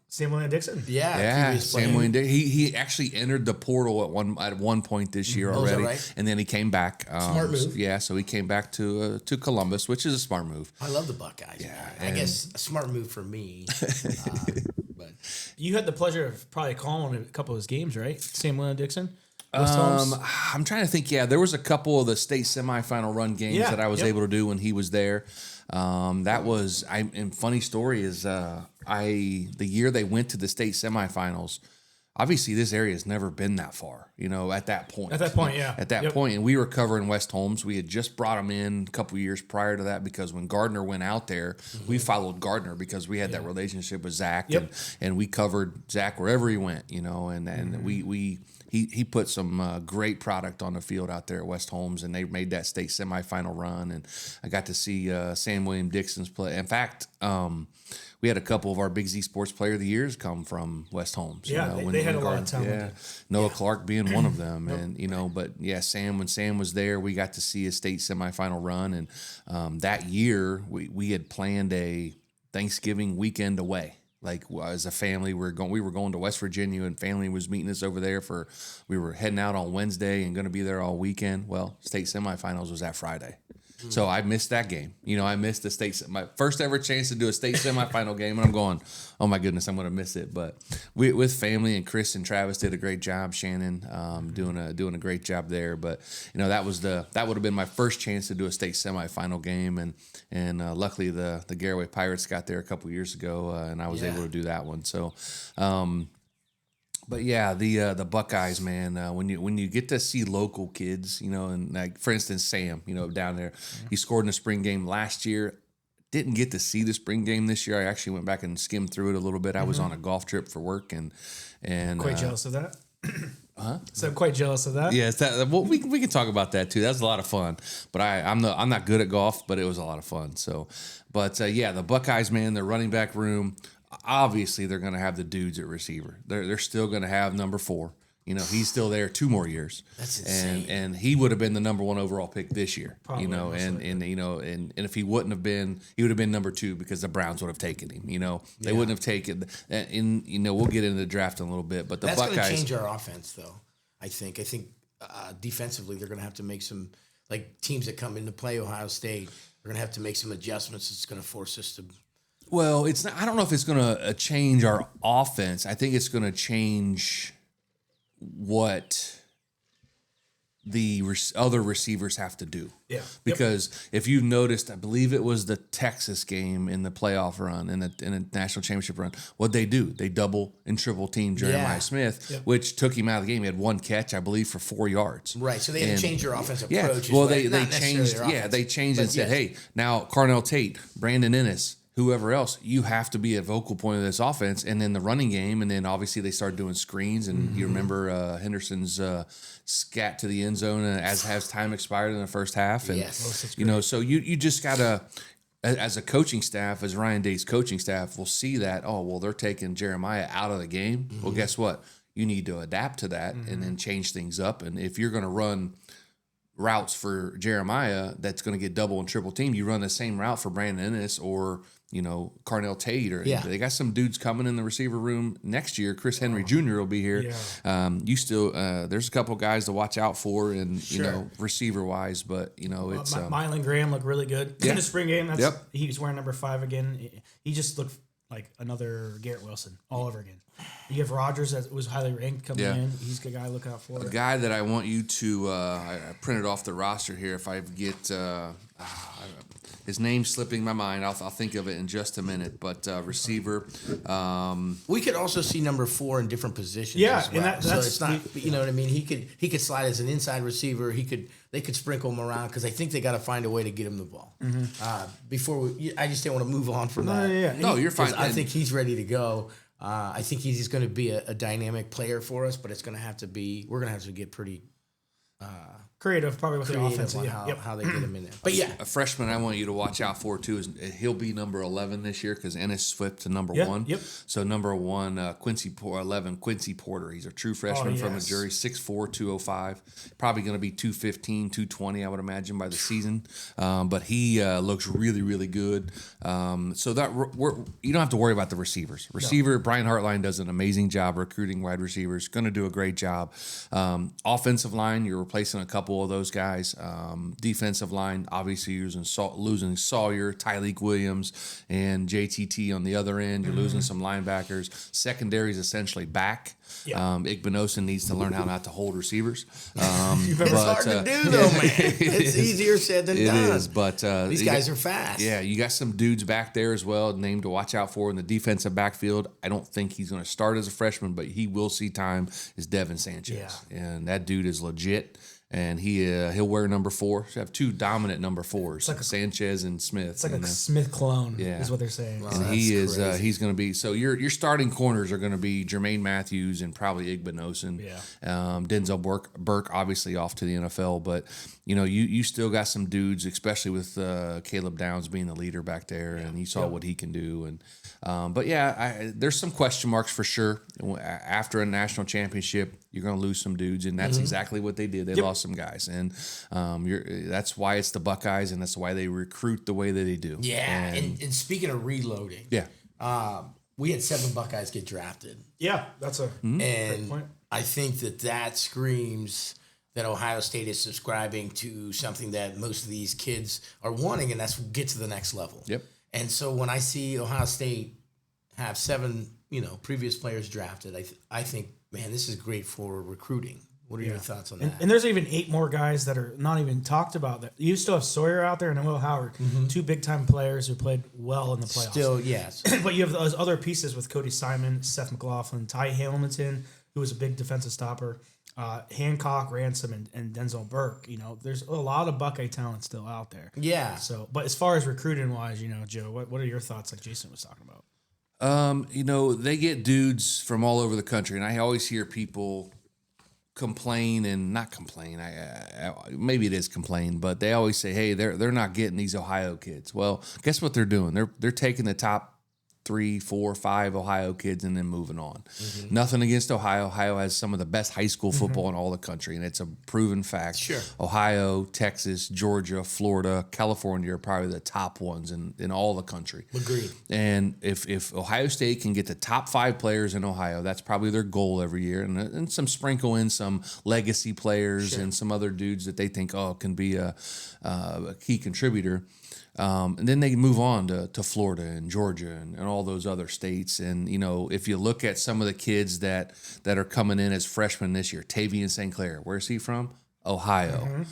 [SPEAKER 5] Sam William Dixon.
[SPEAKER 7] Yeah, Sam William Dixon. He actually entered the portal at one point this year already,
[SPEAKER 1] right?
[SPEAKER 7] And then he came back.
[SPEAKER 1] Smart move.
[SPEAKER 7] Yeah, so he came back to Columbus, which is a smart move.
[SPEAKER 1] I love the Buckeyes. Yeah, I guess a smart move for me. But
[SPEAKER 5] you had the pleasure of probably calling a couple of his games, right? Sam William Dixon.
[SPEAKER 7] I'm trying to think. Yeah, there was a couple of the state semifinal run games that I was able to do when he was there. That was and funny story is the year they went to the state semifinals. Obviously, this area has never been that far, at that point.
[SPEAKER 5] At that point, yeah.
[SPEAKER 7] At that point, and we were covering West Holmes. We had just brought him in a couple years prior to that because when Gardner went out there, we followed Gardner because we had that relationship with Zach, and we covered Zach wherever he went, and he put some great product on the field out there at West Holmes, and they made that state semifinal run, and I got to see Sam William Dixon's play. In fact, we had a couple of our Big Z Sports Player of the Years come from West Holmes.
[SPEAKER 5] Yeah, they had a lot of talent.
[SPEAKER 7] Yeah, Noah Clark being one of them, and but yeah, when Sam was there, we got to see a state semifinal run, and that year we had planned a Thanksgiving weekend away. Like as a family, we were going to West Virginia, and family was meeting us over there we were heading out on Wednesday and going to be there all weekend. Well, state semifinals was that Friday. So I missed that game. I missed my first ever chance to do a state semifinal game, and I'm going, oh my goodness, I'm going to miss it. But with family, and Chris and Travis did a great job. Shannon doing a great job there. But that would have been my first chance to do a state semifinal game, and luckily the Garaway Pirates got there a couple years ago, and I was able to do that one. So. But yeah, the Buckeyes, man. When you get to see local kids, and like for instance Sam, down there, he scored in the spring game last year. Didn't get to see the spring game this year. I actually went back and skimmed through it a little bit. I was on a golf trip for work, and
[SPEAKER 5] Quite jealous of that. Huh? So I'm quite jealous of that.
[SPEAKER 7] Yeah, we can talk about that too. That was a lot of fun. But I'm not good at golf, but it was a lot of fun. So, but yeah, the Buckeyes, man, their running back room. Obviously, they're going to have the dudes at receiver. They're still going to have number 4. He's still there 2 more years. That's insane. And he would have been the number 1 overall pick this year. Probably, and if he wouldn't have been, he would have been number 2 because the Browns would have taken him. They wouldn't have taken. And we'll get into the draft in a little bit. But
[SPEAKER 1] that's
[SPEAKER 7] Buckeyes
[SPEAKER 1] going to change our offense, though. I think defensively they're going to have to make some, like teams that come in to play Ohio State. They're going to have to make some adjustments. It's going to force us to.
[SPEAKER 7] Well, it's not. I don't know if it's going to change our offense. I think it's going to change what the other receivers have to do.
[SPEAKER 5] Yeah.
[SPEAKER 7] Because if you've noticed, I believe it was the Texas game in the playoff run, in the national championship run. What they do, they double and triple team Jeremiah Smith, which took him out of the game. He had 1 catch, I believe, for 4 yards.
[SPEAKER 1] Right. So they had to change your offensive approach.
[SPEAKER 7] Well, they changed. Yeah, they changed and said, hey, now Carnell Tate, Brandon Ennis, whoever else, you have to be a vocal point of this offense. And then the running game, and then obviously they started doing screens. And you remember Henderson's scat to the end zone as time expired in the first half. And, so you just got to, as a coaching staff, as Ryan Day's coaching staff, will see that, they're taking Jeremiah out of the game. Well, guess what? You need to adapt to that and then change things up. And if you're going to run routes for Jeremiah that's going to get double and triple team, you run the same route for Brandon Ennis or Carnell Tate, or they got some dudes coming in the receiver room next year. Chris Henry Jr. will be here. There's a couple guys to watch out for, and receiver wise, but it's
[SPEAKER 5] Mylan Graham looked really good in the spring game. He was wearing number 5 again. He just looked like another Garrett Wilson all over again. You have Rogers that was highly ranked coming in. He's a guy to look out for.
[SPEAKER 7] A guy that I want you to I printed off the roster here. If I get his name's slipping my mind, I'll think of it in just a minute. But receiver,
[SPEAKER 1] we could also see number 4 in different positions.
[SPEAKER 5] Yeah,
[SPEAKER 1] as well.
[SPEAKER 5] and
[SPEAKER 1] so it's not. You know what I mean? He could slide as an inside receiver. They could sprinkle him around because I think they got to find a way to get him the ball. I just didn't want to move on from that.
[SPEAKER 7] No, you're fine.
[SPEAKER 1] I think he's ready to go. I think he's going to be a dynamic player for us, but we're going to have to get pretty
[SPEAKER 5] creative, probably with the offense
[SPEAKER 1] on how they get him in there. But
[SPEAKER 7] a freshman I want you to watch out for too is he'll be number 11 this year because Ennis flipped to number 1.
[SPEAKER 5] Yep.
[SPEAKER 7] So number 1, Quincy Porter. He's a true freshman from Missouri, 6'4", 205. Probably going to be 215, 220, I would imagine by the season. But he looks really, really good. So that you don't have to worry about the receivers. Brian Hartline does an amazing job recruiting wide receivers. Going to do a great job. Offensive line, you're replacing a couple of those guys. Defensive line, obviously losing Sawyer, Tyleek Williams, and JTT on the other end. You're losing some linebackers. Secondary is essentially back. Igbinosun needs to learn how not to hold receivers.
[SPEAKER 1] It's hard to do, though, man. It's easier said than done.
[SPEAKER 7] It is, but
[SPEAKER 1] these guys are fast.
[SPEAKER 7] Yeah, you got some dudes back there as well, named to watch out for in the defensive backfield. I don't think he's going to start as a freshman, but he will see time. Is Devin Sanchez, and that dude is legit. And he'll wear number 4. So have 2 dominant number 4s, like Sanchez and Smith.
[SPEAKER 5] It's like a Smith clone, is what they're saying.
[SPEAKER 7] Wow, and he's going to be. So your starting corners are going to be Jermaine Matthews and probably Igbinosun. Denzel Burke obviously off to the NFL, but you still got some dudes, especially with Caleb Downs being the leader back there, and you saw what he can do. And but there's some question marks for sure. After a national championship, you're going to lose some dudes, and that's exactly what they did. They lost some guys, and that's why it's the Buckeyes, and that's why they recruit the way that they do.
[SPEAKER 1] Yeah, and speaking of reloading, we had 7 Buckeyes get drafted.
[SPEAKER 5] Yeah, that's a
[SPEAKER 1] And
[SPEAKER 5] great point.
[SPEAKER 1] I think that screams that Ohio State is subscribing to something that most of these kids are wanting, and that's get to the next level.
[SPEAKER 7] Yep.
[SPEAKER 1] And so when I see Ohio State have 7, previous players drafted, I think, man, this is great for recruiting. What are your thoughts on that?
[SPEAKER 5] And there's even 8 more guys that are not even talked about. That you still have Sawyer out there and Will Howard, 2 big time players who played well in the playoffs.
[SPEAKER 1] Still, yes.
[SPEAKER 5] But you have those other pieces with Cody Simon, Seth McLaughlin, Ty Hamilton, who was a big defensive stopper, Hancock, Ransom, and Denzel Burke. There's a lot of Buckeye talent still out there.
[SPEAKER 1] Yeah.
[SPEAKER 5] So, but as far as recruiting wise, Joe, what are your thoughts? Like Jason was talking about.
[SPEAKER 7] They get dudes from all over the country, and I always hear people complain and not complain. Maybe it is complain, but they always say, "Hey, they're not getting these Ohio kids." Well, guess what they're doing? They're taking the top 3, 4, 5 Ohio kids and then moving on. Nothing against Ohio. Ohio has some of the best high school football in all the country, and it's a proven fact.
[SPEAKER 1] Sure.
[SPEAKER 7] Ohio, Texas, Georgia, Florida, California are probably the top ones in all the country.
[SPEAKER 1] Agreed.
[SPEAKER 7] And if Ohio State can get the top 5 players in Ohio, that's probably their goal every year, and some sprinkle in some legacy players and some other dudes that they think can be a key contributor. And then they move on to Florida and Georgia and all those other states. And, if you look at some of the kids that are coming in as freshmen this year, Tavian St. Clair, where's he from? Ohio.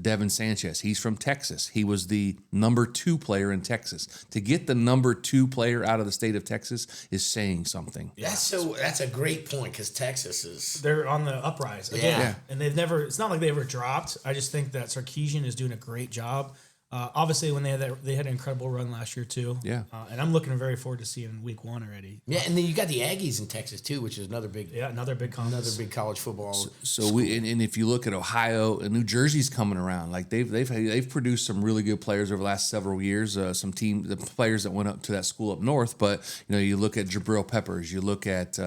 [SPEAKER 7] Devin Sanchez, he's from Texas. He was the number 2 player in Texas. To get the number 2 player out of the state of Texas is saying something.
[SPEAKER 1] That's a great point because Texas is.
[SPEAKER 5] They're on the uprise again,
[SPEAKER 1] Yeah.
[SPEAKER 5] and it's not like they ever dropped. I just think that Sarkisian is doing a great job. Obviously, when they had an incredible run last year too.
[SPEAKER 7] Yeah.
[SPEAKER 5] And I'm looking very forward to seeing week 1 already.
[SPEAKER 1] Yeah, and then you got the Aggies in Texas too, which is another big
[SPEAKER 5] Conference.
[SPEAKER 1] college football.
[SPEAKER 7] So and if you look at Ohio and New Jersey's coming around, like they've produced some really good players over the last several years. The players that went up to that school up north, but you look at Jabril Peppers, you look at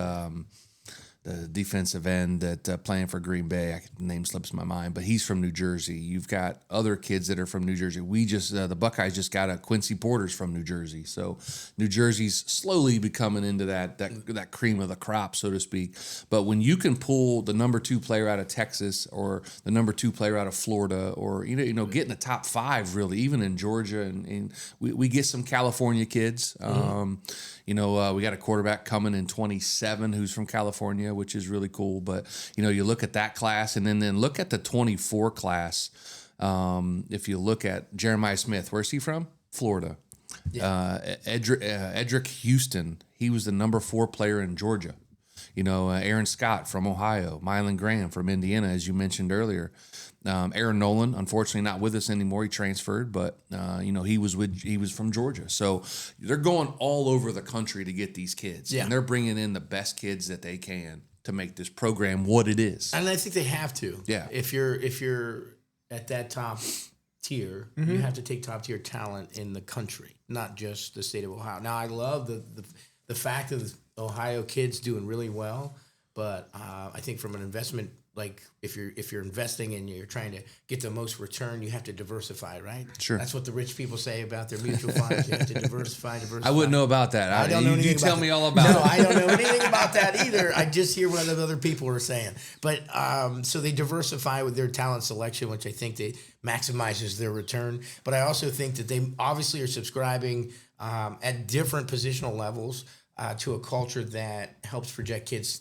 [SPEAKER 7] the defensive end that playing for Green Bay. The name slips my mind, but he's from New Jersey. You've got other kids that are from New Jersey. We just the Buckeyes just got a Quincy Porter's from New Jersey, so New Jersey's slowly becoming into that cream of the crop, so to speak. But when you can pull the number 2 player out of Texas or the number 2 player out of Florida, or get in the top 5, really, even in Georgia, and we get some California kids. We got a quarterback coming in 27 who's from California, which is really cool. But, you look at that class and then look at the 24 class. If you look at Jeremiah Smith, where's he from? Florida. Yeah. Edric Houston, he was the number 4 player in Georgia. Aaron Scott from Ohio, Mylan Graham from Indiana, as you mentioned earlier. Aaron Nolan, unfortunately not with us anymore. He transferred, but he was from Georgia. So they're going all over the country to get these kids, and they're bringing in the best kids that they can to make this program what it is.
[SPEAKER 1] And I think they have to.
[SPEAKER 7] Yeah.
[SPEAKER 1] If you're at that top tier, you have to take top tier talent in the country, not just the state of Ohio. Now I love the fact of Ohio kids doing really well, but I think from an investment, like if you're investing and you're trying to get the most return, you have to diversify, right?
[SPEAKER 7] Sure.
[SPEAKER 1] That's what the rich people say about their mutual funds. You have to diversify.
[SPEAKER 7] I wouldn't know about that.
[SPEAKER 1] I don't know anything
[SPEAKER 7] You tell
[SPEAKER 1] about
[SPEAKER 7] me
[SPEAKER 1] that.
[SPEAKER 7] all about
[SPEAKER 1] No,
[SPEAKER 7] it.
[SPEAKER 1] I don't know anything about that either. I just hear what other people are saying. But so they diversify with their talent selection, which I think they maximizes their return. But I also think that they obviously are subscribing at different positional levels to a culture that helps project kids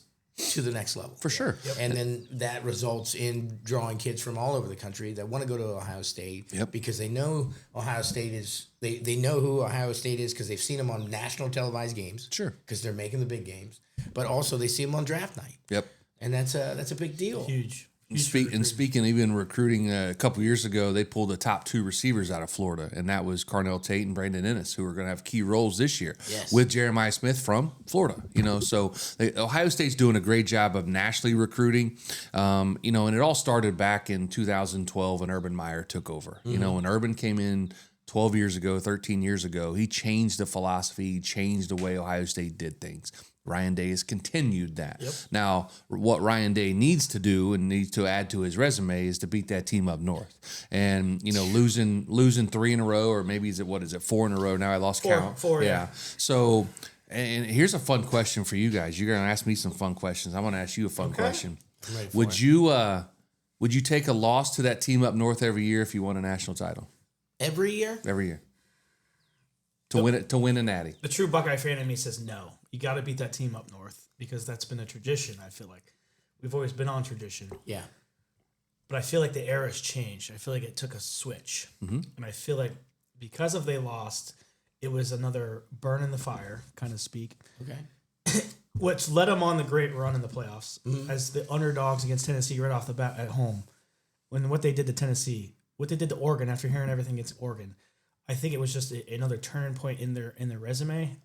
[SPEAKER 1] to the next level.
[SPEAKER 7] For sure.
[SPEAKER 1] Yep. And then that results in drawing kids from all over the country that want to go to Ohio State because they know Ohio State is, they know who Ohio State is because they've seen them on national televised games.
[SPEAKER 7] Sure.
[SPEAKER 1] Because they're making the big games. But also they see them on draft night.
[SPEAKER 7] Yep.
[SPEAKER 1] And that's a big deal.
[SPEAKER 5] Huge.
[SPEAKER 7] Speaking even recruiting, a couple years ago, they pulled the top 2 receivers out of Florida, and that was Carnell Tate and Brandon Ennis, who are going to have key roles this year with Jeremiah Smith from Florida. So Ohio State's doing a great job of nationally recruiting. And it all started back in 2012 when Urban Meyer took over. When Urban came in 12 years ago, 13 years ago, he changed the philosophy, he changed the way Ohio State did things. Ryan Day has continued that. Yep. Now, what Ryan Day needs to do and needs to add to his resume is to beat that team up north. And, losing 3 in a row, or maybe 4 in a row now? I lost count.
[SPEAKER 5] 4,
[SPEAKER 7] yeah. So And here's a fun question for you guys. You're going to ask me some fun questions. I want to ask you a fun question. Would you take a loss to that team up north every year if you won a national title?
[SPEAKER 1] Every year?
[SPEAKER 7] Every year. To win a natty.
[SPEAKER 5] The true Buckeye fan in me says no. You got to beat that team up north because that's been a tradition. I feel like we've always been on tradition.
[SPEAKER 1] Yeah.
[SPEAKER 5] But I feel like the era's changed. I feel like it took a switch, and I feel like because of they lost, it was another burn in the fire, kind of speak.
[SPEAKER 1] Okay.
[SPEAKER 5] Which led them on the great run in the playoffs as the underdogs against Tennessee right off the bat at home. When what they did to Tennessee, what they did to Oregon after hearing everything against Oregon, I think it was just another turning point in their resume.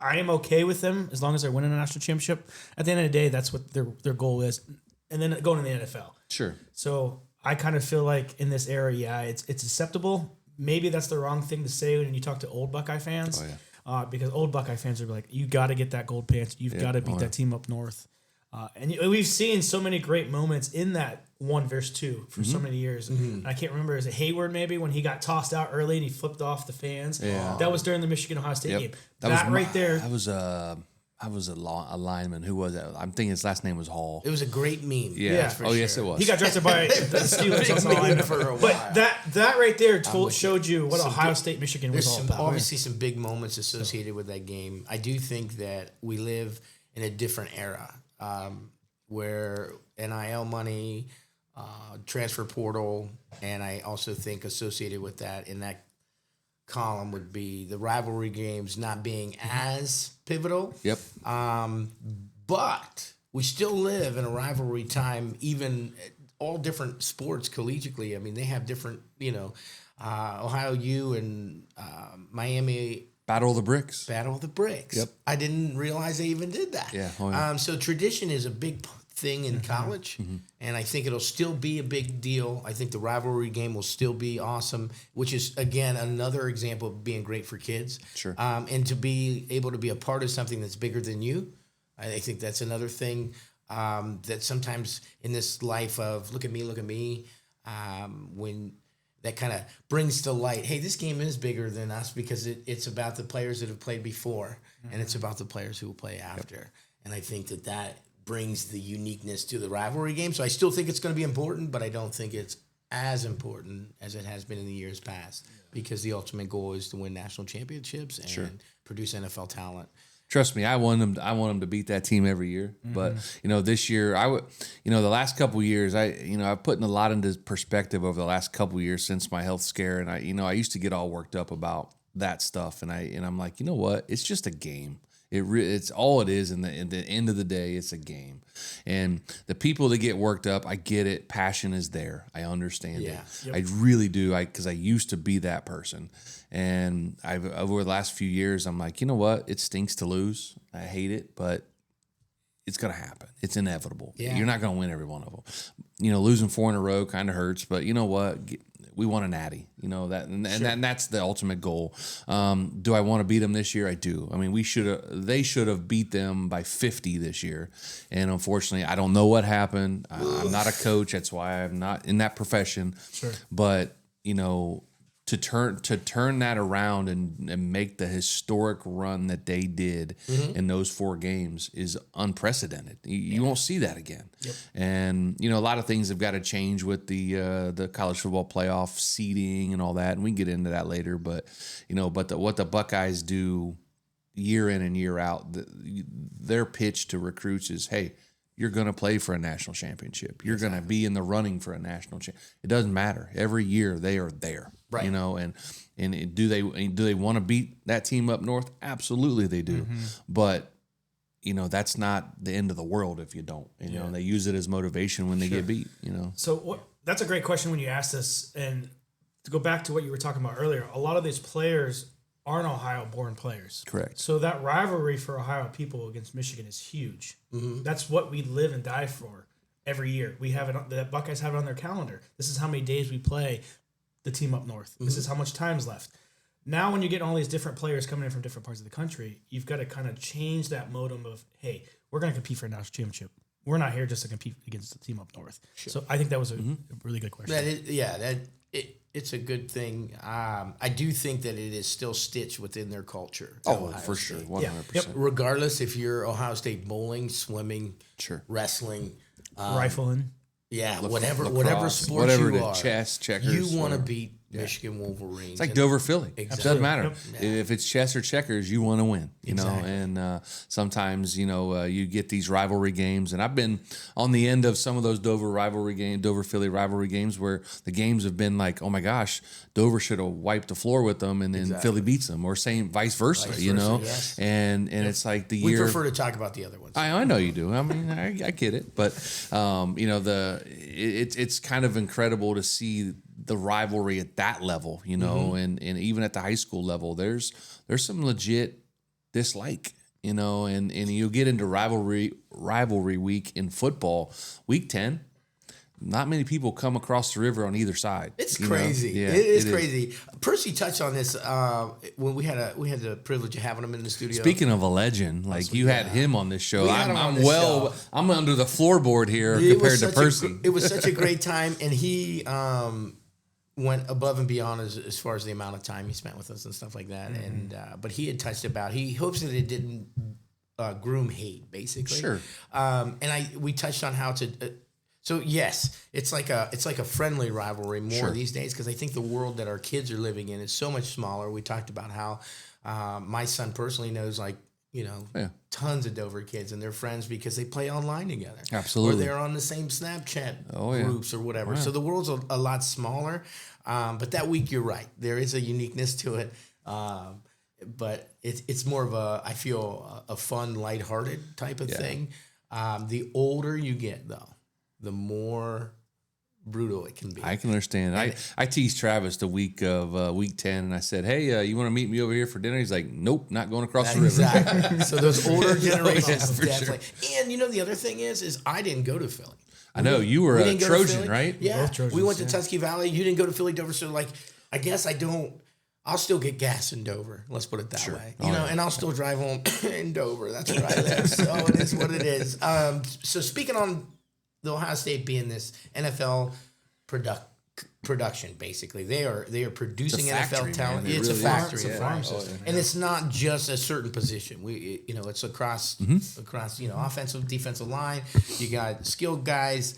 [SPEAKER 5] I am okay with them as long as they're winning a national championship. At the end of the day, that's what their goal is, and then going to the NFL.
[SPEAKER 7] Sure.
[SPEAKER 5] So I kind of feel like in this era, it's acceptable. Maybe that's the wrong thing to say when you talk to old Buckeye fans.
[SPEAKER 7] Oh, yeah.
[SPEAKER 5] Because old Buckeye fans are like, you got to get that gold pants. You've got to beat that team up north. And we've seen so many great moments in that 1 versus 2 for so many years. I can't remember, is it Hayward maybe when he got tossed out early and he flipped off the fans?
[SPEAKER 7] Yeah.
[SPEAKER 5] That was during the Michigan-Ohio State game.
[SPEAKER 7] That was
[SPEAKER 5] right there.
[SPEAKER 7] I was a lineman. Who was that? I'm thinking his last name was Hall.
[SPEAKER 1] It was a great meme.
[SPEAKER 7] Yeah.
[SPEAKER 1] For
[SPEAKER 7] Oh,
[SPEAKER 1] sure.
[SPEAKER 7] yes, it was.
[SPEAKER 5] He got drafted by the Steelers.
[SPEAKER 1] Big meme for a while.
[SPEAKER 5] But that right there showed you what Ohio State, Michigan was all about.
[SPEAKER 1] Obviously some big moments associated with that game. I do think that we live in a different era where NIL money, transfer portal, and I also think associated with that in that column would be the rivalry games not being as pivotal.
[SPEAKER 7] Yep.
[SPEAKER 1] But we still live in a rivalry time, even all different sports collegiately. I mean, they have different, Ohio U and Miami.
[SPEAKER 7] Battle of the Bricks.
[SPEAKER 1] Battle of the Bricks.
[SPEAKER 7] Yep.
[SPEAKER 1] I didn't realize they even did that.
[SPEAKER 7] Yeah. Oh, yeah.
[SPEAKER 1] So tradition is a big thing in college, and I think it'll still be a big deal. I think the rivalry game will still be awesome, which is, again, another example of being great for kids.
[SPEAKER 7] Sure.
[SPEAKER 1] And to be able to be a part of something that's bigger than you, I think that's another thing that sometimes in this life of look at me, when that kind of brings to light, hey, this game is bigger than us because it's about the players that have played before, and it's about the players who will play after. Yep. And I think that brings the uniqueness to the rivalry game. So I still think it's going to be important, but I don't think it's as important as it has been in the years past because the ultimate goal is to win national championships and produce NFL talent.
[SPEAKER 7] Trust me, I want them to beat that team every year. But this year, the last couple of years, I've put a lot into perspective over the last couple of years since my health scare, and I used to get all worked up about that stuff, and I'm like, you know what? It's just a game. It's all it is. In the end of the day, it's a game. And the people that get worked up, I get it. Passion is there. I understand it. Yep. I really do. Because I used to be that person. And over the last few years, I'm like, you know what? It stinks to lose. I hate it, but it's going to happen. It's inevitable. Yeah. You're not going to win every one of them. Losing 4 in a row kind of hurts, but you know what? We want a natty, and that's the ultimate goal. Do I want to beat them this year? I do. I mean, they should have beat them by 50 this year, and unfortunately, I don't know what happened. I'm not a coach, that's why I'm not in that profession. Sure. But to turn that around and make the historic run that they did in those 4 games is unprecedented. You won't see that again. Yep. And a lot of things have got to change with the college football playoff seeding and all that, and we can get into that later. But what the Buckeyes do year in and year out, their pitch to recruits is, hey, you're going to play for a national championship. You're going to be in the running for a national championship. It doesn't matter. Every year they are there. Right. And do they want to beat that team up north? Absolutely they do. But that's not the end of the world if you don't. And they use it as motivation when they get beat,
[SPEAKER 5] So that's a great question when you ask this, and to go back to what you were talking about earlier, a lot of these players aren't Ohio-born players.
[SPEAKER 7] Correct.
[SPEAKER 5] So that rivalry for Ohio people against Michigan is huge. That's what we live and die for every year. We have it. The Buckeyes have it on their calendar. This is how many days we play the team up north. This is how much time's left. Now, when you get all these different players coming in from different parts of the country, you've got to kind of change that modem of, hey, we're going to compete for a national championship. we're not here just to compete against the team up north. So I think that was a really good question.
[SPEAKER 1] It's a good thing. I do think that it is still stitched within their culture.
[SPEAKER 7] Oh,
[SPEAKER 1] Ohio
[SPEAKER 7] for sure,
[SPEAKER 1] State.
[SPEAKER 7] 100%.
[SPEAKER 1] Regardless if you're Ohio State bowling, swimming,
[SPEAKER 7] Sure.
[SPEAKER 1] wrestling,
[SPEAKER 5] Rifling.
[SPEAKER 1] whatever
[SPEAKER 7] Lacrosse,
[SPEAKER 1] sport
[SPEAKER 7] whatever
[SPEAKER 1] you
[SPEAKER 7] the
[SPEAKER 1] are,
[SPEAKER 7] chess, checkers,
[SPEAKER 1] you want to
[SPEAKER 7] whatever.
[SPEAKER 1] beat Michigan Wolverines.
[SPEAKER 7] It's like Dover Philly. It
[SPEAKER 1] Exactly.
[SPEAKER 7] doesn't matter.
[SPEAKER 5] Yep.
[SPEAKER 7] If it's chess or checkers, you want to win. You
[SPEAKER 1] Exactly.
[SPEAKER 7] know, and sometimes you get these rivalry games, and I've been on the end of some of those Dover Philly rivalry games where the games have been like, oh my gosh, Dover should have wiped the floor with them, and then Philly beats them, or same vice versa. You know,
[SPEAKER 1] yes.
[SPEAKER 7] and it's like the
[SPEAKER 1] We
[SPEAKER 7] year.
[SPEAKER 1] prefer to talk about the other ones.
[SPEAKER 7] I know you do. I mean, I get it, but it's kind of incredible to see the rivalry at that level, and even at the high school level, there's some legit dislike, and you'll get into rivalry week in football, week 10. Not many people come across the river on either side.
[SPEAKER 1] It's
[SPEAKER 7] you know?
[SPEAKER 1] crazy.
[SPEAKER 7] Yeah,
[SPEAKER 1] it is crazy. Percy touched on this when we had the privilege of having him in the studio.
[SPEAKER 7] Speaking of a legend, like you had him on this show.
[SPEAKER 1] We had him on this show.
[SPEAKER 7] I'm under the floorboard here
[SPEAKER 1] It
[SPEAKER 7] compared
[SPEAKER 1] was
[SPEAKER 7] to
[SPEAKER 1] such
[SPEAKER 7] Percy.
[SPEAKER 1] it was such a great time, and he went above and beyond as far as the amount of time he spent with us and stuff like that. And but he had touched about. He hopes that it didn't groom hate, basically.
[SPEAKER 7] Sure.
[SPEAKER 1] And we touched on how to. So yes, it's like a friendly rivalry more these days, because I think the world that our kids are living in is so much smaller. We talked about how my son personally knows tons of Dover kids and they're friends because they play online together.
[SPEAKER 7] Absolutely.
[SPEAKER 1] Or they're on the same Snapchat
[SPEAKER 7] yeah.
[SPEAKER 1] groups or whatever. So the world's a lot smaller. But that week, you're right. There is a uniqueness to it. But it's more of I feel a fun, lighthearted type of thing. The older you get, though, the more brutal it can be.
[SPEAKER 7] I can understand. I teased Travis the week of week 10, and I said, hey, you want to meet me over here for dinner? He's like, nope, not going across the river.
[SPEAKER 1] Exactly. So those older generations,
[SPEAKER 7] for
[SPEAKER 1] definitely. Sure. And the other thing is I didn't go to Philly.
[SPEAKER 7] I know you were a Trojan,
[SPEAKER 1] Philly.
[SPEAKER 7] right?
[SPEAKER 1] Yeah,
[SPEAKER 5] Both Trojans,
[SPEAKER 1] we went to Tusky Valley. You didn't go to Philly, Dover. So I guess I don't. I'll still get gas in Dover. Let's put it that way. And I'll still drive home in Dover. That's where I live. So it is what it is. So speaking on the Ohio State being this NFL production, basically, they are producing
[SPEAKER 7] factory,
[SPEAKER 1] NFL talent.
[SPEAKER 7] man. It
[SPEAKER 1] It's
[SPEAKER 7] really
[SPEAKER 1] a factory,
[SPEAKER 5] It's a farm system.
[SPEAKER 1] and it's not just a certain position. It's across offensive, defensive line. You got skilled guys.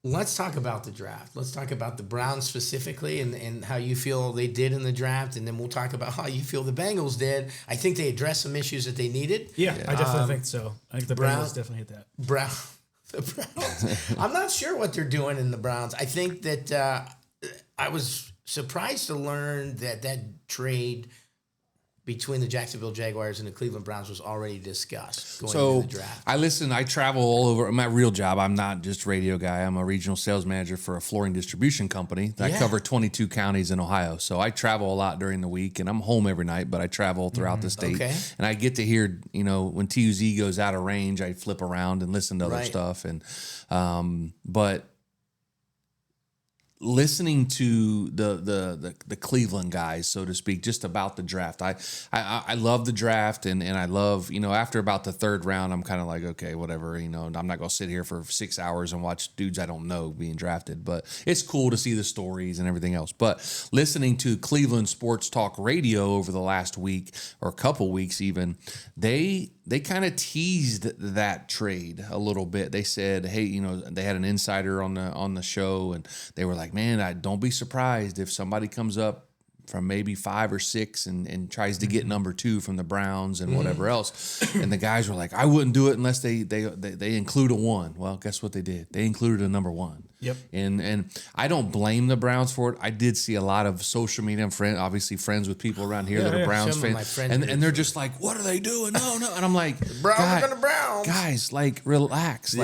[SPEAKER 1] Let's talk about the draft. Let's talk about the Browns specifically and how you feel they did in the draft, and then we'll talk about how you feel the Bengals did. I think they addressed some issues that they needed.
[SPEAKER 5] Yeah, I definitely think so. I think the Browns definitely hit that.
[SPEAKER 1] The Browns. I'm not sure what they're doing in the Browns. I think that I was surprised to learn that trade between the Jacksonville Jaguars and the Cleveland Browns was already discussed going into the draft.
[SPEAKER 7] I travel all over. My real job, I'm not just a radio guy. I'm a regional sales manager for a flooring distribution company. I cover 22 counties in Ohio. So I travel a lot during the week, and I'm home every night, but I travel throughout the state.
[SPEAKER 1] Okay.
[SPEAKER 7] And I get to hear, when TUZ goes out of range, I flip around and listen to other stuff. And but listening to the Cleveland guys, so to speak, just about the draft. I love the draft, and I love, after about the third round, I'm kind of like, okay, whatever, I'm not going to sit here for 6 hours and watch dudes I don't know being drafted, but it's cool to see the stories and everything else. But listening to Cleveland Sports Talk Radio over the last week or a couple weeks even, they kind of teased that trade a little bit. They said, hey, they had an insider on the show, and they were like, man, don't be surprised if somebody comes up from maybe 5 or 6 and tries to get number 2 from the Browns and whatever else. And the guys were like, I wouldn't do it unless they include a 1. Well, guess what they did? They included a number 1.
[SPEAKER 5] Yep.
[SPEAKER 7] And I don't blame the Browns for it. I did see a lot of social media. I'm obviously friends with people around here that are Browns
[SPEAKER 1] Some of my
[SPEAKER 7] fans.
[SPEAKER 1] friends
[SPEAKER 7] And they're just like, what are they doing? No. And I'm like,
[SPEAKER 1] Browns are gonna Browns.
[SPEAKER 7] Guys, relax.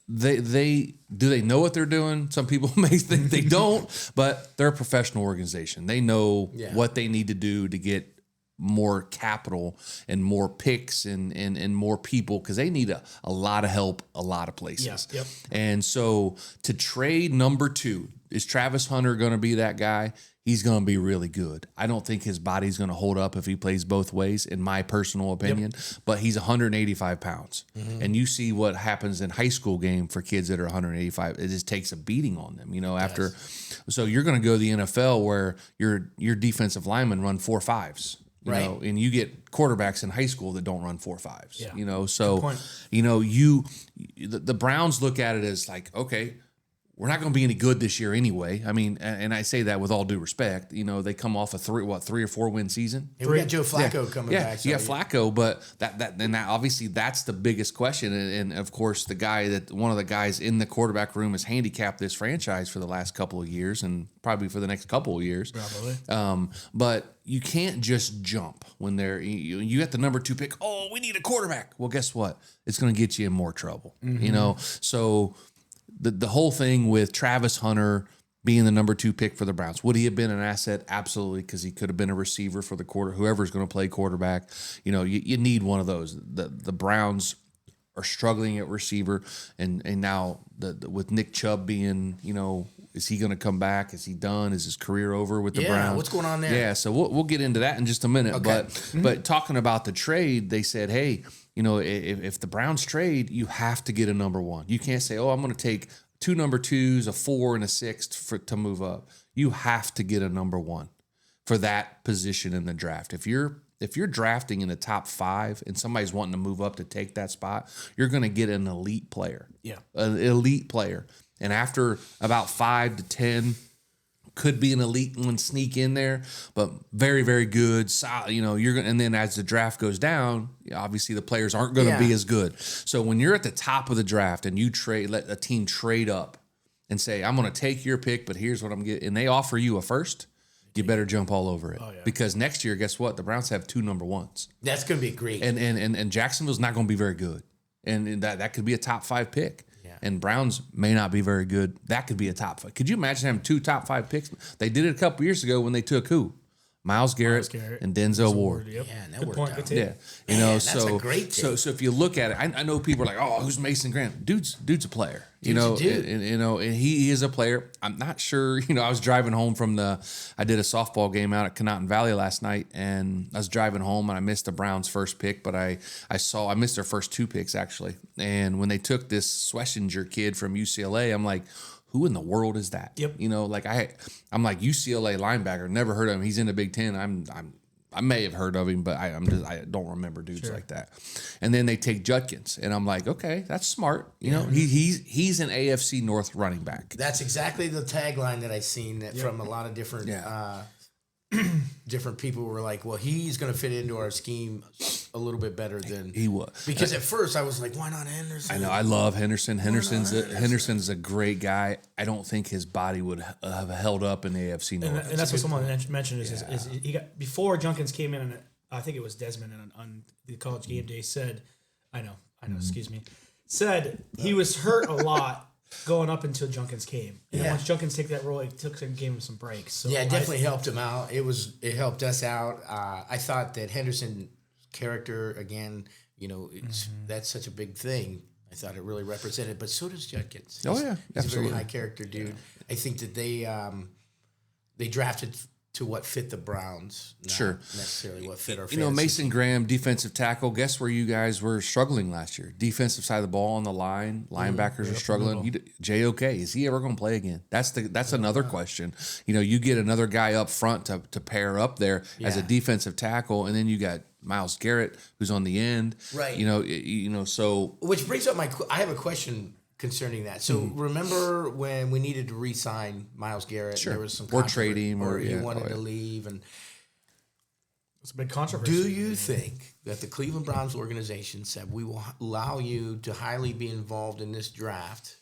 [SPEAKER 7] They know what they're doing? Some people may think they don't, but they're a professional organization. They know what they need to do to get more capital and more picks and more people because they need a lot of help a lot of places.
[SPEAKER 5] Yeah, yep.
[SPEAKER 7] And so to trade number 2, is Travis Hunter going to be that guy? He's going to be really good. I don't think his body's going to hold up if he plays both ways, in my personal opinion. But he's 185 pounds. And you see what happens in high school game for kids that are 185. It just takes a beating on them, after. So you're going to go to the NFL where your defensive linemen run 4.5s. You know, and you get quarterbacks in high school that don't run 4.5s.
[SPEAKER 5] Yeah.
[SPEAKER 7] So the Browns look at it as like, okay, we're not going to be any good this year anyway. I mean, and I say that with all due respect. They come off a 3 or 4 win season.
[SPEAKER 1] And we got Joe Flacco coming back.
[SPEAKER 7] Yeah, Flacco, but that obviously that's the biggest question. And of course, one of the guys in the quarterback room has handicapped this franchise for the last couple of years and probably for the next couple of years.
[SPEAKER 5] Probably.
[SPEAKER 7] But you can't just jump when you got the number 2 pick. Oh, we need a quarterback. Well, guess what? It's going to get you in more trouble. So. The whole thing with Travis Hunter being the number 2 pick for the Browns, would he have been an asset? Absolutely, because he could have been a receiver for the whoever's going to play quarterback. You need one of those. The Browns are struggling at receiver, and now with Nick Chubb being, is he going to come back? Is he done? Is his career over with the Browns?
[SPEAKER 1] What's going on there?
[SPEAKER 7] Yeah, so we'll get into that in just a minute.
[SPEAKER 1] Okay.
[SPEAKER 7] But talking about the trade, they said, hey, if the Browns trade, you have to get a number 1. You can't say, oh, I'm going to take 2 number 2s, a 4 and a 6 to move up. You have to get a number 1 for that position in the draft. If you're drafting in the top 5 and somebody's wanting to move up to take that spot, you're going to get an elite player.
[SPEAKER 5] Yeah.
[SPEAKER 7] An elite player. And after about 5 to 10, could be an elite one sneak in there, but very, very good. Solid, you're going, and then as the draft goes down, obviously the players aren't going to be as good. So when you're at the top of the draft and you let a team trade up and say, I'm going to take your pick, but here's what I'm getting, and they offer you a first, you better jump all over it. Because next year, guess what? The Browns have 2 number 1s.
[SPEAKER 1] That's going to be great.
[SPEAKER 7] And Jacksonville's not going to be very good. And that could be a top 5 pick. And Browns may not be very good. That could be a top 5. Could you imagine having 2 top 5 picks? They did it a couple years ago when they took who? Myles Garrett
[SPEAKER 5] and
[SPEAKER 7] Denzel Ward.
[SPEAKER 5] Yep.
[SPEAKER 1] Yeah, and that
[SPEAKER 5] good
[SPEAKER 1] worked
[SPEAKER 5] point.
[SPEAKER 1] out.
[SPEAKER 5] Good take.
[SPEAKER 7] Yeah,
[SPEAKER 1] That's a great take.
[SPEAKER 7] so if you look at it, I know people are like, oh, who's Mason Graham? Dude's a player.
[SPEAKER 1] Dude's a dude.
[SPEAKER 7] And he is a player. I'm not sure. I was driving home I did a softball game out at Conotton Valley last night, and I was driving home and I missed the Browns' first pick, but I missed their first 2 picks actually. And when they took this Schlesinger kid from UCLA, I'm like, who in the world is that?
[SPEAKER 5] Yep.
[SPEAKER 7] I'm like UCLA linebacker. Never heard of him. He's in the Big Ten. I may have heard of him, but I don't remember dudes like that. And then they take Judkins, and I'm like, okay, that's smart. He's an AFC North running back.
[SPEAKER 1] That's exactly the tagline that I've seen from a lot of different different people were like, well, he's going to fit into our scheme a little bit better than
[SPEAKER 7] he was.
[SPEAKER 1] Because at first I was like, why not Henderson?
[SPEAKER 7] I know. I love Henderson. Henderson's a great guy. I don't think his body would have held up in the AFC North.
[SPEAKER 5] And that's what someone mentioned is he got, before Junkins came in, and I think it was Desmond on the College Game Day said, I know, excuse me, said he was hurt a lot going up until Junkins came. And then once Junkins took that role, it gave him some breaks. So
[SPEAKER 1] it definitely helped him out. It helped us out. I thought that Henderson's character, again, that's such a big thing. I thought it really represented, but so does Judkins.
[SPEAKER 7] He's
[SPEAKER 1] a very high character dude. I think that they drafted to what fit the Browns, not necessarily what fit our fantasy
[SPEAKER 7] Mason
[SPEAKER 1] team.
[SPEAKER 7] Graham, defensive tackle. Guess where you guys were struggling last year? Defensive side of the ball on the line. Linebackers are struggling. JOK, is he ever going to play again? That's another question. You get another guy up front to pair up there as a defensive tackle, and then you got Myles Garrett who's on the end.
[SPEAKER 1] Right.
[SPEAKER 7] So
[SPEAKER 1] which brings up I have a question concerning that. So remember when we needed to re-sign Myles Garrett?
[SPEAKER 7] Sure.
[SPEAKER 1] There was some
[SPEAKER 7] or trade him, or
[SPEAKER 1] he wanted to leave, and
[SPEAKER 5] it's a big controversy.
[SPEAKER 1] do you think that the Cleveland Browns organization said, we will allow you to highly be involved in this draft?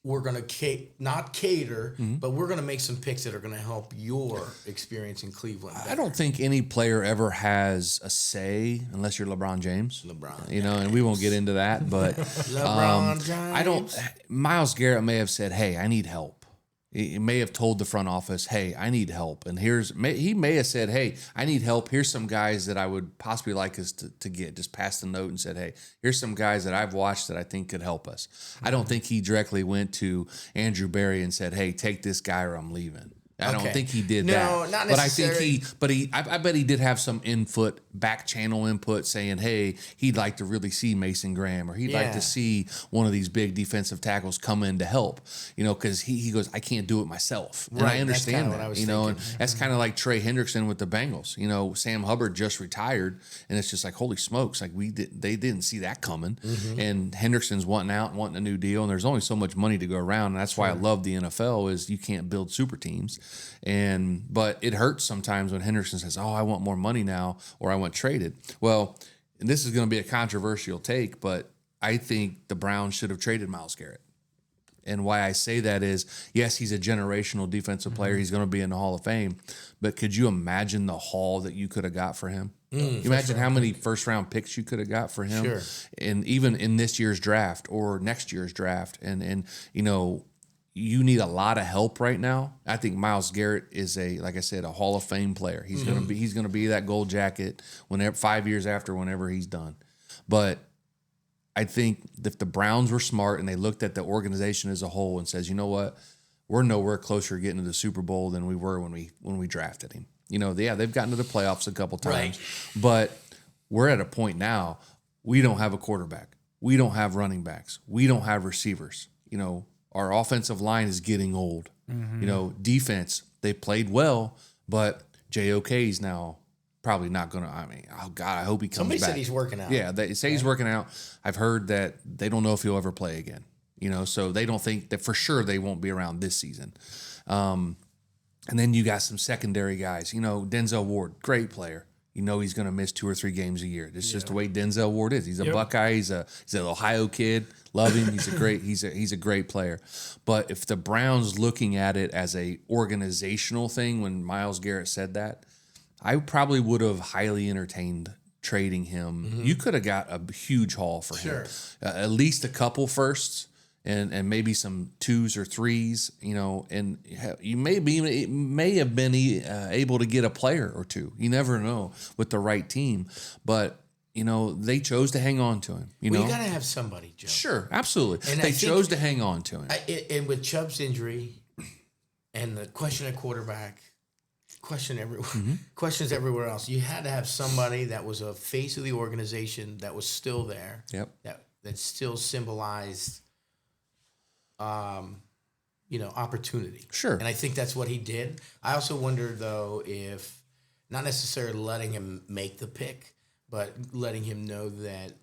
[SPEAKER 1] We're going to not cater, but we're going to make some picks that are going to help your experience in Cleveland better.
[SPEAKER 7] I don't think any player ever has a say unless you're LeBron James. And we won't get into that, but
[SPEAKER 1] LeBron James.
[SPEAKER 7] Myles Garrett may have said, hey, I need help. He may have told the front office, "Hey, I need help," and he may have said, "Hey, I need help. Here's some guys that I would possibly like us to get." Just passed the note and said, "Hey, here's some guys that I've watched that I think could help us." I don't think he directly went to Andrew Berry and said, "Hey, take this guy or I'm leaving." I don't think he did that.
[SPEAKER 1] No, not necessarily.
[SPEAKER 7] I bet he did have some back channel input saying, hey, he'd like to really see Mason Graham, or he'd like to see one of these big defensive tackles come in to help, because he goes, I can't do it myself. And I understand that, and that's kind of like Trey Hendrickson with the Bengals. Sam Hubbard just retired, and it's just like, holy smokes, like they didn't see that coming. And Hendrickson's wanting out and wanting a new deal, and there's only so much money to go around, and that's why I love the NFL is you can't build super teams. But it hurts sometimes when Henderson says, "Oh, I want more money now," or "I want traded." Well, and this is going to be a controversial take, but I think the Browns should have traded Myles Garrett. And why I say that is, yes, he's a generational defensive player. He's going to be in the Hall of Fame. But could you imagine the haul that you could have got for him? You imagine how many first-round picks you could have got for him?
[SPEAKER 1] Sure.
[SPEAKER 7] And even in this year's draft or next year's draft. And you need a lot of help right now. I think Myles Garrett is like I said, a Hall of Fame player. He's gonna be that gold jacket 5 years after, whenever he's done. But I think if the Browns were smart and they looked at the organization as a whole and says, you know what, we're nowhere closer to getting to the Super Bowl than we were when we drafted him. They've gotten to the playoffs a couple times, but we're at a point now. We don't have a quarterback. We don't have running backs. We don't have receivers. Our offensive line is getting old. Defense, they played well, but JOK's now probably not going to. Oh God, I hope he comes
[SPEAKER 1] Somebody
[SPEAKER 7] back.
[SPEAKER 1] said he's working out.
[SPEAKER 7] Yeah, they say he's working out. I've heard that they don't know if he'll ever play again. So they don't think that for sure they won't be around this season. And then you got some secondary guys. Denzel Ward, great player. He's going to miss 2 or 3 games a year. That's just the way Denzel Ward is. He's a Buckeye. He's an Ohio kid. Love him. He's a great player. But if the Browns looking at it as a organizational thing, when Myles Garrett said that, I probably would have highly entertained trading him. You could have got a huge haul for him. At least a couple firsts. And maybe some 2s or 3s, and you may have been able to get a player or 2. You never know with the right team, but they chose to hang on to him.
[SPEAKER 1] You got to have somebody, Joe.
[SPEAKER 7] Sure, absolutely.
[SPEAKER 1] And
[SPEAKER 7] they chose to hang on to him.
[SPEAKER 1] And with Chubb's injury and the question at quarterback, questions everywhere else, you had to have somebody that was a face of the organization that was still there.
[SPEAKER 7] Yep.
[SPEAKER 1] That still symbolized opportunity.
[SPEAKER 7] Sure.
[SPEAKER 1] And I think that's what he did. I also wonder, though, if not necessarily letting him make the pick, but letting him know that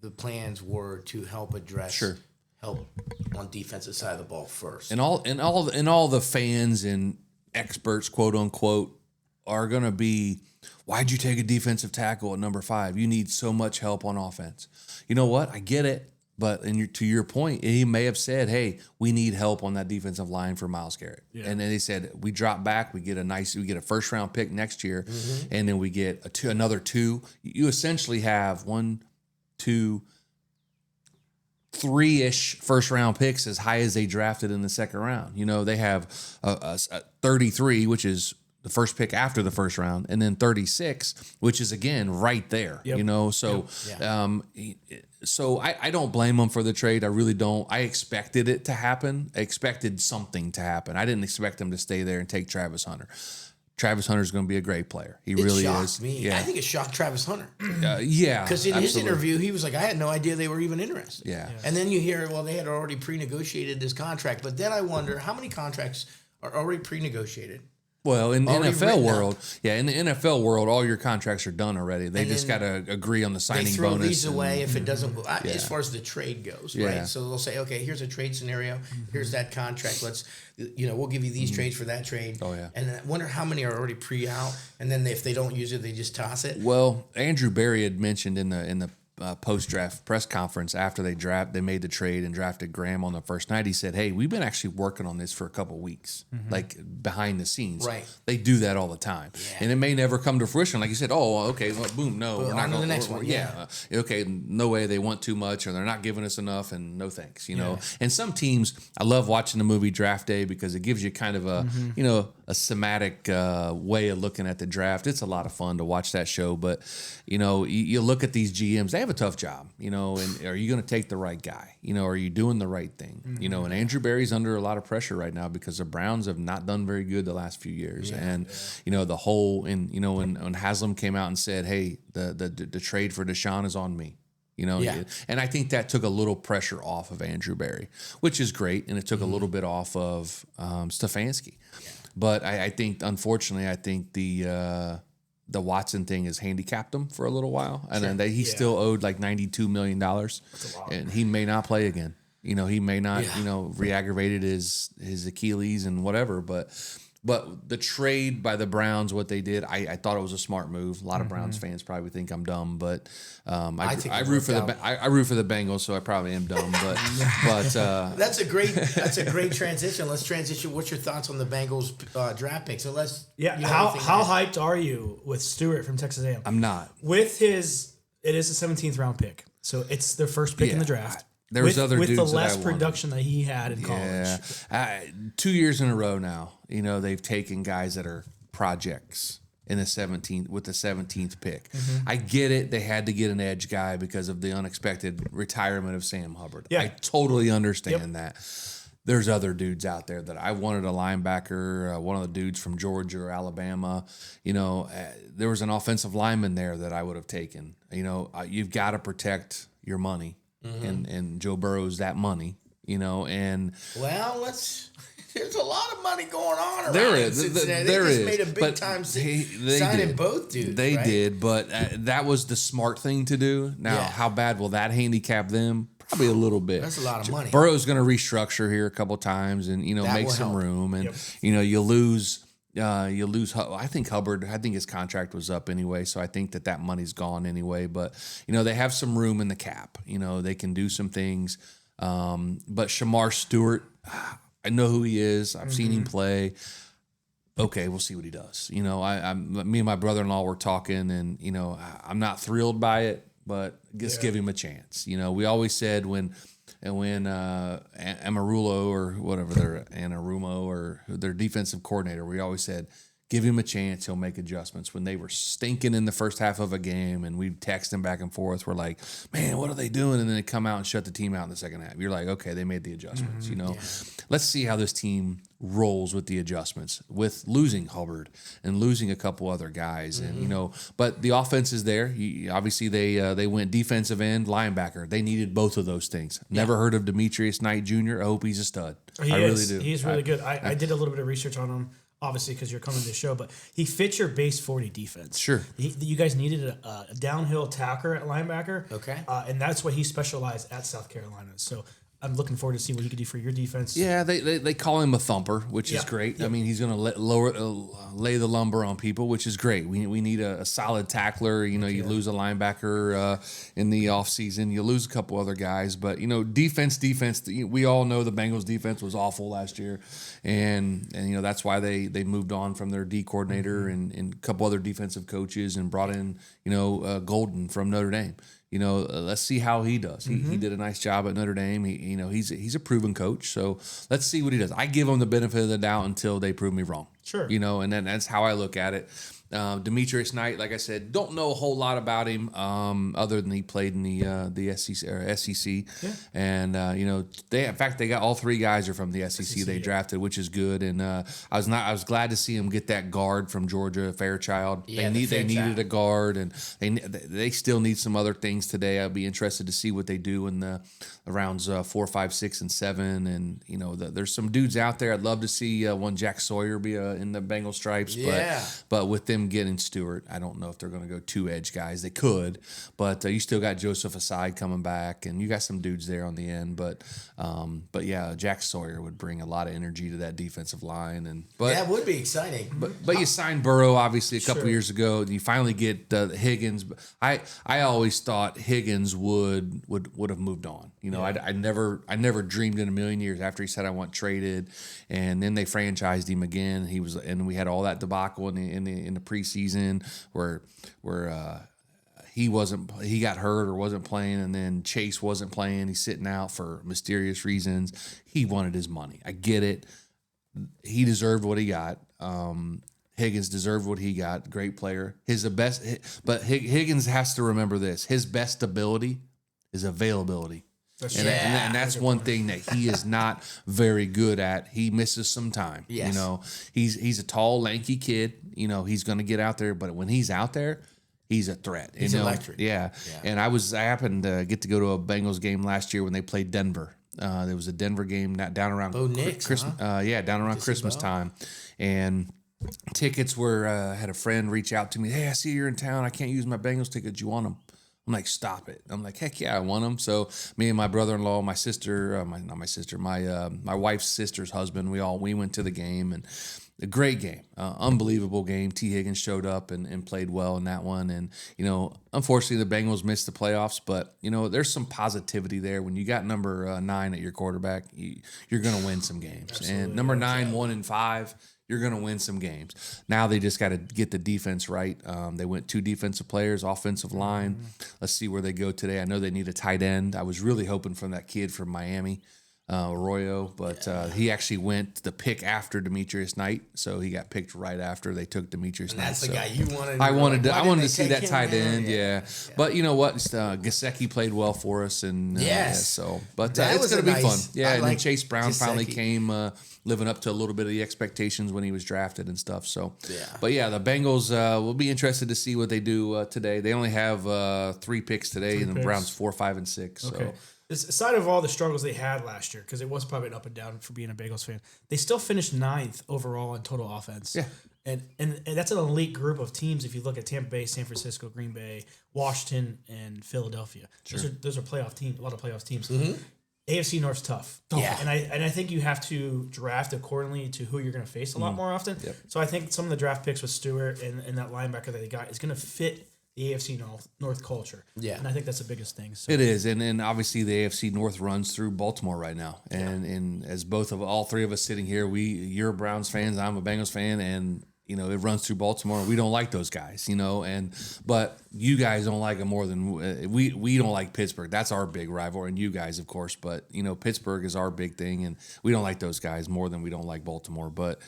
[SPEAKER 1] the plans were to help address help on defensive side of the ball first.
[SPEAKER 7] And all the fans and experts, quote unquote, are going to be, why'd you take a defensive tackle at number 5? You need so much help on offense. You know what? I get it. But to your point, he may have said, hey, we need help on that defensive line for Myles Garrett. Yeah. And then they said, we drop back, we get a first-round pick next year, and then we get another 2. You essentially have 1, 2, 3-ish first-round picks as high as they drafted in the second round. They have a 33, which is the first pick after the first round, and then 36, which is, again, right there. Yep. So I don't blame them for the trade. I really don't. I expected it to happen. I expected something to happen. I didn't expect them to stay there and take Travis Hunter. Travis Hunter's going to be a great player. He really is.
[SPEAKER 1] Me. Yeah. I think it shocked Travis Hunter.
[SPEAKER 7] Yeah.
[SPEAKER 1] Because in his interview, he was like, I had no idea they were even interested.
[SPEAKER 7] Yeah.
[SPEAKER 1] And then you hear, well, they had already pre-negotiated this contract. But then I wonder, how many contracts are already pre-negotiated?
[SPEAKER 7] Well, in the NFL world, in the NFL world, all your contracts are done already. They just got to agree on the signing bonus.
[SPEAKER 1] They throw these away if it doesn't go, as far as the trade goes, right?
[SPEAKER 7] Yeah.
[SPEAKER 1] So they'll say, okay, here's a trade scenario. Here's that contract. Let's, we'll give you these trades for that trade.
[SPEAKER 7] Oh, yeah.
[SPEAKER 1] And I wonder how many are already pre-out. And then if they don't use it, they just toss it.
[SPEAKER 7] Well, Andrew Berry had mentioned in the post draft press conference after they made the trade and drafted Graham on the first night. He said, "Hey, we've been actually working on this for a couple weeks, like behind the scenes.
[SPEAKER 1] Right.
[SPEAKER 7] They do that all the time, and it may never come to fruition. Like you said, oh, okay, well, boom, no, we're not
[SPEAKER 1] on to
[SPEAKER 7] going
[SPEAKER 1] the next one.
[SPEAKER 7] Yeah, okay, no way, they want too much, or they're not giving us enough, and no thanks. You know, and some teams, I love watching the movie Draft Day because it gives you kind of a a somatic way of looking at the draft. It's a lot of fun to watch that show, but you look at these GMs, they have a tough job, and are you going to take the right guy? Are you doing the right thing? And Andrew Berry's under a lot of pressure right now because the Browns have not done very good the last few years. And, the whole, and, when Haslam came out and said, hey, the trade for Deshaun is on me. And I think that took a little pressure off of Andrew Berry, which is great. And it took a little bit off of Stefanski. Yeah. But I think, unfortunately, the Watson thing has handicapped him for a little while. And then he still owed like $92 million. And he may not play again. He may not, re-aggravated his Achilles and whatever. But the trade by the Browns, what they did, I thought it was a smart move. A lot of Browns fans probably think I'm dumb, but I root for the Bengals, so I probably am dumb. But
[SPEAKER 1] that's a great transition. Let's transition. What's your thoughts on the Bengals draft pick? So let's
[SPEAKER 5] how hyped are you with Stewart from Texas A&M?
[SPEAKER 7] I'm not
[SPEAKER 5] with it is a 17th round pick, so it's their first pick in the draft.
[SPEAKER 7] There was other dudes
[SPEAKER 5] with the
[SPEAKER 7] that
[SPEAKER 5] less
[SPEAKER 7] I wanted.
[SPEAKER 5] production that he had in college.
[SPEAKER 7] Yeah, 2 years in a row now. They've taken guys that are projects in the 17th pick. I get it. They had to get an edge guy because of the unexpected retirement of Sam Hubbard.
[SPEAKER 5] Yeah.
[SPEAKER 7] I totally understand that. There's other dudes out there that I wanted a linebacker, one of the dudes from Georgia or Alabama. There was an offensive lineman there that I would have taken. You've got to protect your money. And Joe Burrow's that money, and
[SPEAKER 1] there's a lot of money going on around
[SPEAKER 7] there is.
[SPEAKER 1] Cincinnati.
[SPEAKER 7] There
[SPEAKER 1] they just
[SPEAKER 7] is.
[SPEAKER 1] made a big time signing both dudes.
[SPEAKER 7] They
[SPEAKER 1] right?
[SPEAKER 7] did, but that was the smart thing to do. Now, how bad will that handicap them? Probably a little bit.
[SPEAKER 1] That's a lot of money.
[SPEAKER 7] Burrow's going to restructure here a couple times and make some
[SPEAKER 1] help.
[SPEAKER 7] room, and you lose. I think Hubbard. I think his contract was up anyway, so I think that money's gone anyway. But they have some room in the cap. They can do some things. But Shamar Stewart, I know who he is. I've seen him play. Okay, we'll see what he does. Me and my brother-in-law were talking, and I'm not thrilled by it, but just give him a chance. We always said when Amarulo or whatever Anarumo or their defensive coordinator, we always said, give him a chance, he'll make adjustments. When they were stinking in the first half of a game and we'd text them back and forth, we're like, man, what are they doing? And then they come out and shut the team out in the second half. You're like, okay, they made the adjustments. Let's see how this team rolls with the adjustments, with losing Hubbard and losing a couple other guys. And, but the offense is there. Obviously they went defensive end, linebacker. They needed both of those things. Never heard of Demetrius Knight Jr. I hope he's a stud. Really do.
[SPEAKER 5] He's really good. I did a little bit of research on him, obviously, because you're coming to the show, but he fits your base 40 defense.
[SPEAKER 7] Sure.
[SPEAKER 5] You guys needed a downhill attacker at linebacker.
[SPEAKER 1] Okay.
[SPEAKER 5] And that's what he specialized at South Carolina. So I'm looking forward to seeing what he could do for your defense.
[SPEAKER 7] Yeah, they call him a thumper, which is great. I mean, he's going to lay the lumber on people, which is great. We need a solid tackler. You lose a linebacker in the offseason. You lose a couple other guys. But, defense. We all know the Bengals defense was awful last year. And that's why they moved on from their D coordinator and a couple other defensive coaches and brought in, Golden from Notre Dame. Let's see how he does. He did a nice job at Notre Dame. He's a proven coach. So let's see what he does. I give him the benefit of the doubt until they prove me wrong.
[SPEAKER 5] Sure.
[SPEAKER 7] And then that's how I look at it. Demetrius Knight, like I said, don't know a whole lot about him other than he played in the SEC. Yeah. And they got all three guys are from the SEC they drafted, which is good. And I was glad to see him get that guard from Georgia, Fairchild.
[SPEAKER 1] Yeah,
[SPEAKER 7] they needed a guard, and they still need some other things today. I'll be interested to see what they do in the rounds 4, 5, 6, and 7. And there's some dudes out there. I'd love to see one Jack Sawyer be in the Bengal stripes.
[SPEAKER 1] Yeah.
[SPEAKER 7] But with them getting Stewart, I don't know if they're going to go 2 edge guys. They could, but you still got Joseph Aside coming back, and you got some dudes there on the end. But yeah, Jack Sawyer would bring a lot of energy to that defensive line,
[SPEAKER 1] That would be exciting.
[SPEAKER 7] But you signed Burrow obviously a couple
[SPEAKER 5] Sure.
[SPEAKER 7] years ago. And you finally get Higgins. I always thought Higgins would have moved on. You know, I never dreamed in a million years after he said I want traded, and then they franchised him again. And we had all that debacle in the preseason where he got hurt or wasn't playing, and then Chase wasn't playing. He's sitting out for mysterious reasons. He wanted his money. I get it. He deserved what he got. Higgins deserved what he got. Great player. He's the best, but Higgins has to remember this: his best ability is availability. And that's one thing that he is not very good at. He misses some time.
[SPEAKER 1] Yes.
[SPEAKER 7] You know, he's a tall, lanky kid. You know, he's going to get out there, but when he's out there, he's a threat.
[SPEAKER 1] He's electric.
[SPEAKER 7] Yeah. And I happened to get to go to a Bengals game last year when they played Denver. There was a Denver game down around Christmas. Down around Christmas time, and tickets were. Had a friend reach out to me. Hey, I see you're in town. I can't use my Bengals tickets. You want them? I'm like, stop it. I'm like, heck yeah, I want them. So me and my brother-in-law, my sister, my wife's sister's husband, we went to the game, and a great game, unbelievable game. T. Higgins showed up and played well in that one. And, you know, unfortunately the Bengals missed the playoffs, but, you know, there's some positivity there. When you got number 9 at your quarterback, you're going to win some games. Absolutely. And number 9, 1-5, you're going to win some games. Now they just got to get the defense right. They went 2 defensive players, offensive line. Let's see where they go today. I know they need a tight end. I was really hoping from that kid from Miami, Arroyo, but he actually went the pick after Demetrius Knight, so he got picked right after they took Demetrius Knight.
[SPEAKER 1] That's the guy you wanted.
[SPEAKER 7] I wanted to see that tight end, yeah. But you know what? Gesicki played well for us, and it's going to be fun. Yeah, and then Chase Brown finally came living up to a little bit of the expectations when he was drafted and stuff. So, but yeah, the Bengals will be interested to see what they do today. They only have 3 picks today, and the Browns 4, 5, and 6.
[SPEAKER 5] Okay.
[SPEAKER 7] So.
[SPEAKER 5] Aside of all the struggles they had last year, because it was probably an up and down for being a Bengals fan, they still finished 9th overall in total offense. Yeah. And that's an elite group of teams if you look at Tampa Bay, San Francisco, Green Bay, Washington, and Philadelphia. Sure. Those are playoff teams, a lot of playoff teams. Mm-hmm. AFC North's tough.
[SPEAKER 1] Yeah.
[SPEAKER 5] And I think you have to draft accordingly to who you're going to face a lot more often. Yep. So I think some of the draft picks with Stewart and that linebacker that they got is going to fit the AFC North culture. Yeah. And I think that's the biggest thing. So.
[SPEAKER 7] It is. And obviously the AFC North runs through Baltimore right now. And as all 3 of us sitting here, you're Browns fans, I'm a Bengals fan, and you know, it runs through Baltimore. We don't like those guys, you know, but you guys don't like them more than we don't like Pittsburgh. That's our big rival, and you guys, of course. But you know, Pittsburgh is our big thing, and we don't like those guys more than we don't like Baltimore. But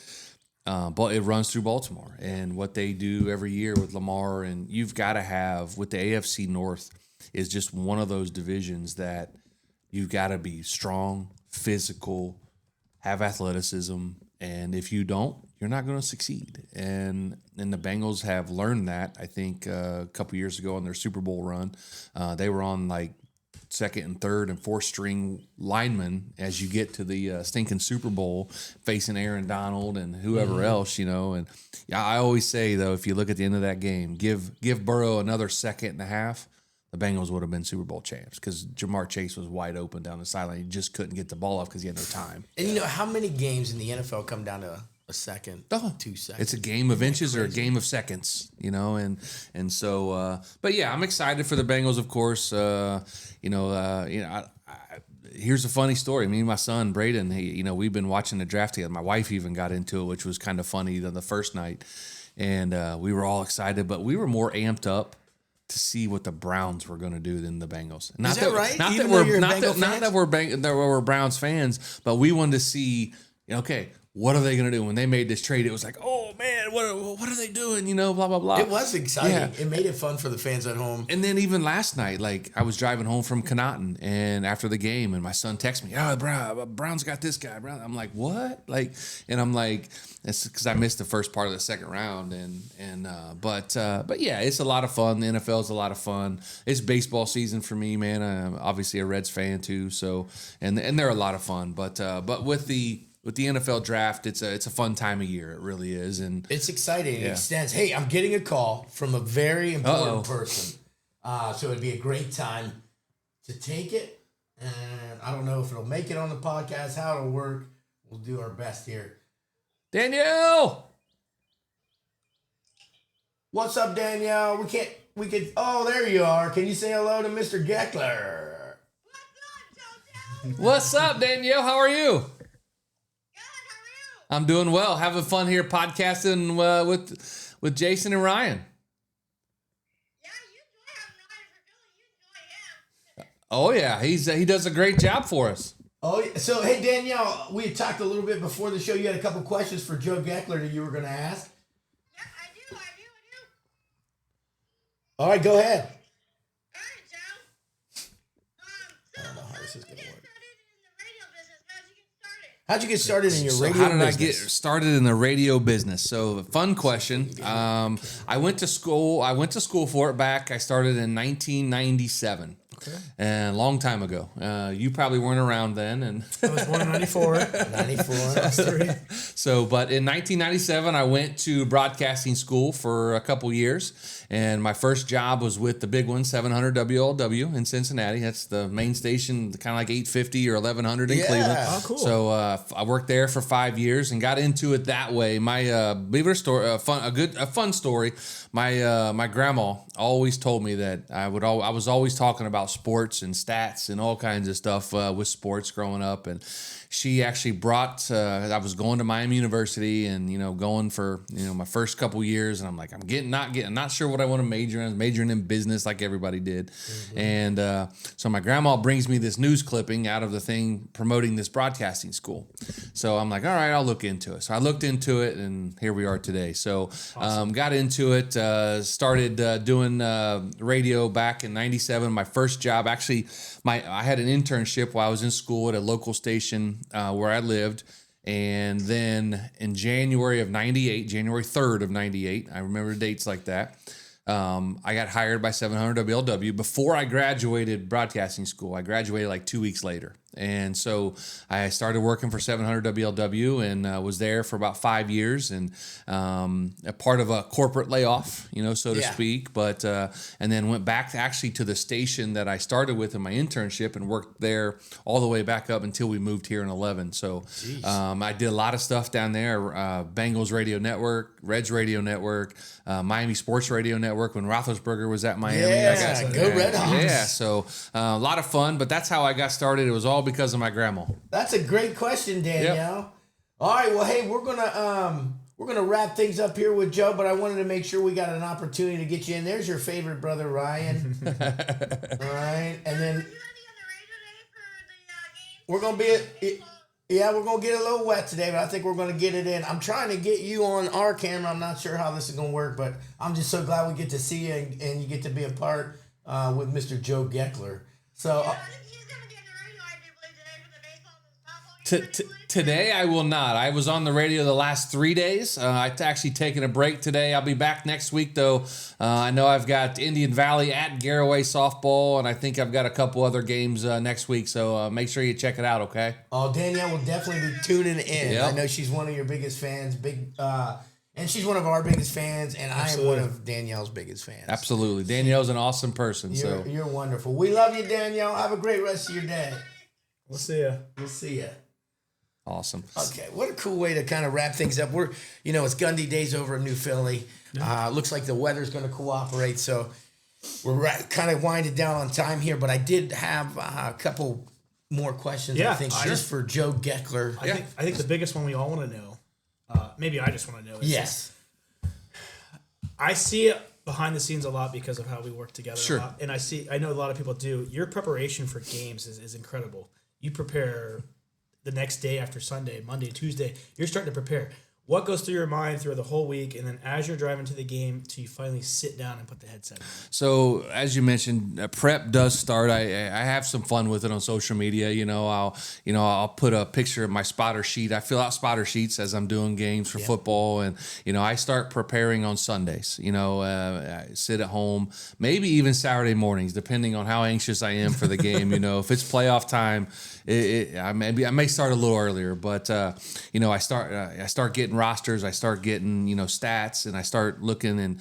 [SPEAKER 7] it runs through Baltimore, and what they do every year with Lamar, and you've got to have with the AFC North is just one of those divisions that you've got to be strong, physical, have athleticism, and if you don't, you're not going to succeed. And the Bengals have learned that, I think, a couple years ago in their Super Bowl run. They were on like 2nd and 3rd and 4th string linemen as you get to the stinking Super Bowl facing Aaron Donald and whoever else, you know. And I always say, though, if you look at the end of that game, give Burrow another second and a half, the Bengals would have been Super Bowl champs because Jamar Chase was wide open down the sideline. He just couldn't get the ball off because he had no time.
[SPEAKER 1] And you know, how many games in the NFL come down to a second, 2 seconds?
[SPEAKER 7] It's a game of inches or a game of seconds, you know, and so. But yeah, I'm excited for the Bengals, of course. Here's a funny story. Me and my son Braden, we've been watching the draft together. My wife even got into it, which was kind of funny than the first night, and we were all excited, but we were more amped up to see what the Browns were going to do than the Bengals.
[SPEAKER 1] Is that right?
[SPEAKER 7] Not that we're Browns fans, but we wanted to see. Okay, what are they going to do? When they made this trade, it was like, oh man, what are they doing? You know, blah blah blah.
[SPEAKER 1] It was exciting. Yeah. It made it fun for the fans at home.
[SPEAKER 7] And then even last night, like I was driving home from Connaughton, and after the game, and my son texted me, "Oh, Browns got this guy." I'm like, "What?" And I'm like, "It's because I missed the first part of the second round." But yeah, it's a lot of fun. The NFL is a lot of fun. It's baseball season for me, man. I'm obviously a Reds fan too, so and they're a lot of fun. But with the with the NFL draft, it's a fun time of year. It really is, and
[SPEAKER 1] It's exciting. It
[SPEAKER 7] Yeah.
[SPEAKER 1] extends. Hey, I'm getting a call from a very important
[SPEAKER 7] Uh-oh.
[SPEAKER 1] person. So it'd be a great time to take it. And I don't know if it'll make it on the podcast, how it'll work. We'll do our best here.
[SPEAKER 7] Danielle.
[SPEAKER 1] What's up, Danielle? We could, oh, there you are. Can you say hello to Mr. Geckler?
[SPEAKER 7] What's up, Danielle? How are you? I'm doing well. Having fun here podcasting with Jason and Ryan. Oh yeah, he does a great job for us.
[SPEAKER 1] Oh, yeah. So, hey, Danielle, we had talked a little bit before the show. You had a couple questions for Joe Geckler that you were going to ask.
[SPEAKER 8] Yeah, I do.
[SPEAKER 1] All right, go ahead.
[SPEAKER 8] All right, Joe.
[SPEAKER 1] I don't know how this is going to work.
[SPEAKER 8] How'd you get started in the radio business?
[SPEAKER 1] How'd you get started in your radio
[SPEAKER 7] So how did
[SPEAKER 1] business?
[SPEAKER 7] I get started in the radio business? So fun question. I went to school. I went to school for it back. I started in 1997. Okay. And a long time ago. You probably weren't around then. And
[SPEAKER 5] I was born in 94.
[SPEAKER 1] 94.
[SPEAKER 7] so, but in 1997, I went to broadcasting school for a couple years. And my first job was with the big one, 700 WLW in Cincinnati. That's the main station, kind of like 850 or 1100 in
[SPEAKER 1] Yeah.
[SPEAKER 7] Cleveland.
[SPEAKER 5] Oh, cool.
[SPEAKER 7] So I worked there for 5 years and got into it that way. My believe it or story, a fun story. My grandma always told me that I was always talking about sports and stats and all kinds of stuff with sports growing up, and she actually brought. I was going to Miami University and going for my first couple years, and I'm like I'm not sure what I want to major in. I was majoring in business like everybody did, and so my grandma brings me this news clipping out of the thing promoting this broadcasting school. So I'm like, all right, I'll look into it. So I looked into it, and here we are today. So got into it, started doing radio back in '97. My first job, actually, I had an internship while I was in school at a local station where I lived. And then in January of '98, January 3rd of '98, I remember dates like that, I got hired by 700 WLW before I graduated broadcasting school. I graduated like 2 weeks later. And so I started working for 700 WLW and was there for about 5 years and a part of a corporate layoff, so to speak. But and then went back to the station that I started with in my internship and worked there all the way back up until we moved here in 11. So I did a lot of stuff down there, Bengals Radio Network, Reds Radio Network, Miami Sports Radio Network when Roethlisberger was at Miami.
[SPEAKER 1] Yeah, go Red Hawks.
[SPEAKER 7] Yeah, so a lot of fun, but that's how I got started. It was all because of my grandma.
[SPEAKER 1] That's a great question, Danielle.
[SPEAKER 7] Yep.
[SPEAKER 1] All right, well, hey, we're gonna wrap things up here with Joe, but I wanted to make sure we got an opportunity to get you in. There's your favorite brother, Ryan. All right, and then we're gonna be we're gonna get a little wet today, but I think we're gonna get it in. I'm trying to get you on our camera. I'm not sure how this is gonna work, but I'm just so glad we get to see you and you get to be a part with Mr. Joe Geckler. So.
[SPEAKER 7] Today I will not. I was on the radio the last 3 days. I've actually taken a break today. I'll be back next week though. I know I've got Indian Valley at Garraway softball, and I think I've got a couple other games next week. So make sure you check it out. Okay.
[SPEAKER 1] Oh, Danielle will definitely be tuning in.
[SPEAKER 7] Yep.
[SPEAKER 1] I know she's one of your biggest fans. And she's one of our biggest fans, and
[SPEAKER 5] Absolutely.
[SPEAKER 1] I am one of Danielle's biggest fans.
[SPEAKER 7] Absolutely. Danielle's an awesome person.
[SPEAKER 1] You're wonderful. We love you, Danielle. Have a great rest of your day.
[SPEAKER 5] We'll see ya.
[SPEAKER 1] We'll see you.
[SPEAKER 7] Awesome.
[SPEAKER 1] Okay, what a cool way to kind of wrap things up. It's Gundy days over in New Philly. Looks like the weather's going to cooperate, so we're kind of winding down on time here. But I did have a couple more questions.
[SPEAKER 5] Yeah,
[SPEAKER 1] I think
[SPEAKER 5] sure.
[SPEAKER 1] just for Joe Geckler.
[SPEAKER 5] I think the biggest one we all want to know, maybe I just want to know. Is
[SPEAKER 1] Yes.
[SPEAKER 5] I see it behind the scenes a lot because of how we work together.
[SPEAKER 7] Sure.
[SPEAKER 5] A lot. And I know a lot of people do. Your preparation for games is incredible. You prepare the next day after Sunday, Monday, Tuesday. You're starting to prepare. What goes through your mind through the whole week, and then as you're driving to the game, till you finally sit down and put the headset on?
[SPEAKER 7] So as you mentioned, prep does start. I have some fun with it on social media. I'll put a picture of my spotter sheet. I fill out spotter sheets as I'm doing games for football, and I start preparing on Sundays. I sit at home, maybe even Saturday mornings, depending on how anxious I am for the game. If it's playoff time, I may start a little earlier, but I start getting rosters, I start getting stats, and I start looking, and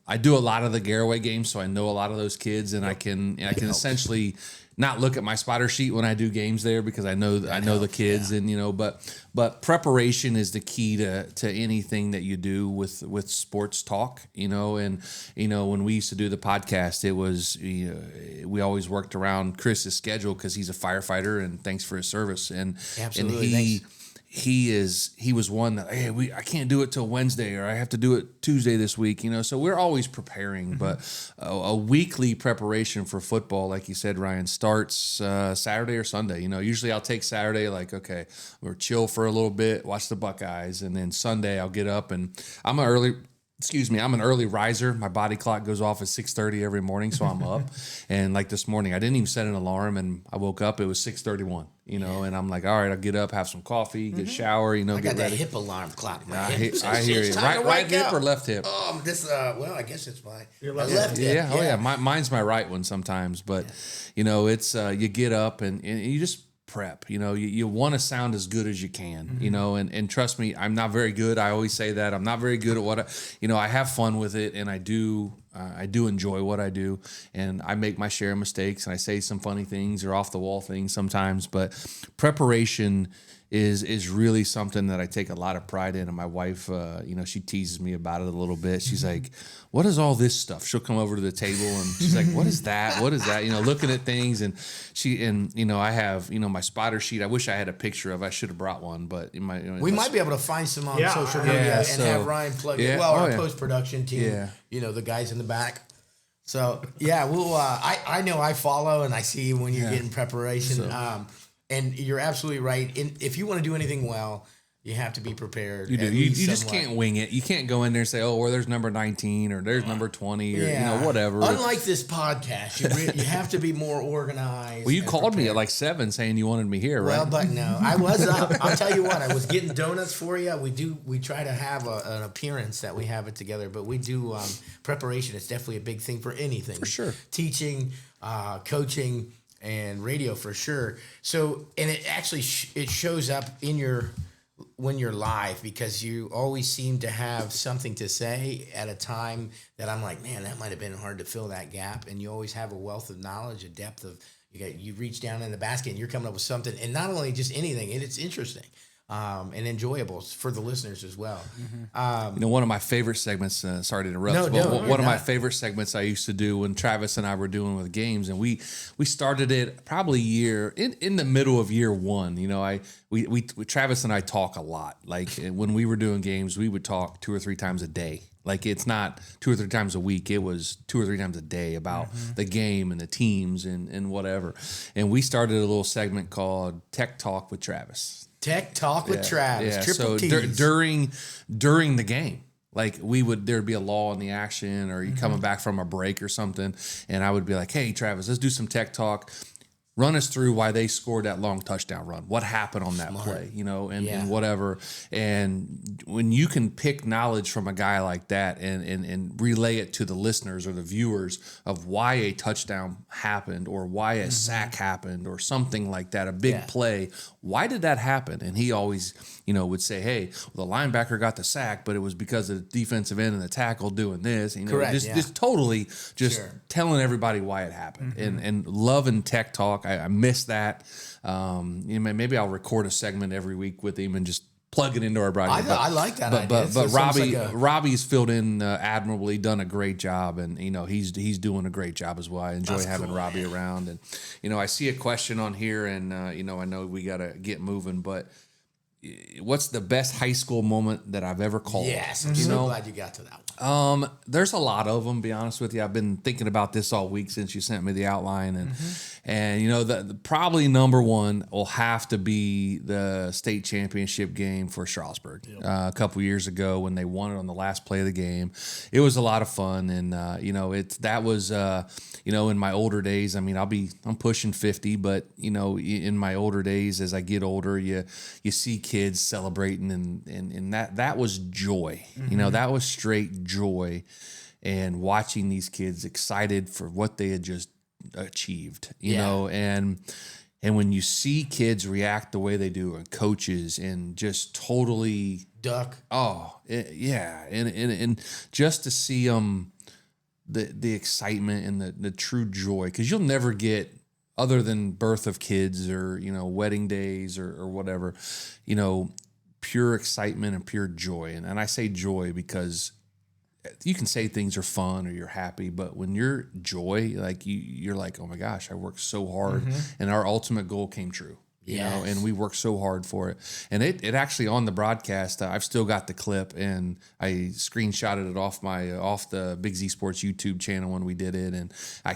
[SPEAKER 7] I do a lot of the Garaway games, so I know a lot of those kids, and I can essentially not look at my spotter sheet when I do games there because I know the kids, and but preparation is the key to anything that you do with sports talk, and when we used to do the podcast, it was we always worked around Chris's schedule because he's a firefighter, and thanks for his service, and
[SPEAKER 1] Absolutely,
[SPEAKER 7] and he was one that, hey, I can't do it till Wednesday, or I have to do it Tuesday this week, so we're always preparing. But a weekly preparation for football, like you said, Ryan, starts Saturday or Sunday. Usually I'll take Saturday, like, okay, we'll chill for a little bit, watch the Buckeyes, and then Sunday I'll get up, and I'm an early riser. My body clock goes off at 6:30 every morning, so I'm up. And like this morning, I didn't even set an alarm, and I woke up, it was 6:31, and I'm like, all right, I'll get up, have some coffee, get shower,
[SPEAKER 1] I
[SPEAKER 7] get
[SPEAKER 1] got that
[SPEAKER 7] ready.
[SPEAKER 1] hip alarm clock.
[SPEAKER 7] I hear you. Right hip or left hip?
[SPEAKER 1] Well, I guess it's my
[SPEAKER 5] left
[SPEAKER 1] hip.
[SPEAKER 7] Yeah. Oh yeah. Mine's my right one sometimes, but it's you get up and you just prep. You want to sound as good as you can. And trust me, I'm not very good. I always say that I'm not very good at what I have fun with it, and I do enjoy what I do, and I make my share of mistakes, and I say some funny things or off the wall things sometimes, but preparation is really something that I take a lot of pride in. And my wife, she teases me about it a little bit. She's like, what is all this stuff? She'll come over to the table and she's like, what is that? What is that? Looking at things, and I have, my spotter sheet. I wish I had a picture of, I should have brought one, but
[SPEAKER 1] We might be able to find some on social media and have Ryan plug it. Well, our post-production team, the guys in the back. So, we'll, I know I follow and I see when you're getting preparation. And you're absolutely right. If you want to do anything well, you have to be prepared.
[SPEAKER 7] You do. You just can't wing it. You can't go in there and say, oh, there's number 19 or there's number 20 or whatever.
[SPEAKER 1] Unlike this podcast, you have to be more organized.
[SPEAKER 7] Well, you called me at like 7 saying you wanted me here, right?
[SPEAKER 1] Well, but no, I was up. I'll tell you what, I was getting donuts for you. We try to have an appearance that we have it together, but we do preparation. It's definitely a big thing for anything.
[SPEAKER 7] For sure.
[SPEAKER 1] Teaching, coaching, and radio for sure. So, and it actually it shows up when you're live, because you always seem to have something to say at a time that I'm like, man, that might have been hard to fill that gap. And you always have a wealth of knowledge, a depth of, you reach down in the basket and you're coming up with something, and not only just anything, it's interesting. And enjoyable for the listeners as well.
[SPEAKER 7] One of my favorite segments, sorry to interrupt, one of my favorite segments I used to do when Travis and I were doing with games, and we started it probably in the middle of year one. We Travis and I talk a lot. Like when we were doing games, we would talk 2 or 3 times a day. Like it's not 2 or 3 times a week. It was 2 or 3 times a day about the game and the teams and whatever. And we started a little segment called Tech Talk with Travis.
[SPEAKER 1] Tech Talk with Travis.
[SPEAKER 7] Yeah.
[SPEAKER 1] Triple
[SPEAKER 7] So
[SPEAKER 1] T's.
[SPEAKER 7] during the game, like there'd be a lull in the action, or you coming back from a break or something, and I would be like, hey Travis, let's do some tech talk. Run us through why they scored that long touchdown run. What happened on that play, and whatever. And when you can pick knowledge from a guy like that and relay it to the listeners or the viewers of why a touchdown happened or why a sack happened or something like that, a big play, why did that happen? And he always, would say, hey, well, the linebacker got the sack, but it was because of the defensive end and the tackle doing this.
[SPEAKER 1] Correct,
[SPEAKER 7] just totally telling everybody why it happened. And loving tech talk. I miss that. Maybe I'll record a segment every week with him and just plug it into our broadcast.
[SPEAKER 1] I like that idea.
[SPEAKER 7] But Robbie's filled in admirably, done a great job, and he's doing a great job as well. I enjoy having Robbie around, and I see a question on here, and I know we got to get moving, but what's the best high school moment that I've ever called?
[SPEAKER 1] Yes, I'm so glad you got to that one.
[SPEAKER 7] There's a lot of them, to be honest with you. I've been thinking about this all week since you sent me the outline, And probably number one will have to be the state championship game for Strasburg. A couple years ago when they won it on the last play of the game, it was a lot of fun. And that was in my older days. I mean, I'm pushing 50, but in my older days, as I get older, you see kids celebrating, and that was joy. That was straight joy, and watching these kids excited for what they had just achieved, and when you see kids react the way they do, and coaches, and just totally
[SPEAKER 1] duck.
[SPEAKER 7] And just to see them, the excitement and the true joy, because you'll never get, other than birth of kids or wedding days or whatever, pure excitement and pure joy. And I say joy because you can say things are fun or you're happy, but when you're joy, like you're like, oh my gosh, I worked so hard, and our ultimate goal came true. And we worked so hard for it. And it actually, on the broadcast, I've still got the clip, and I screenshotted it off the Big Z Sports YouTube channel when we did it, and I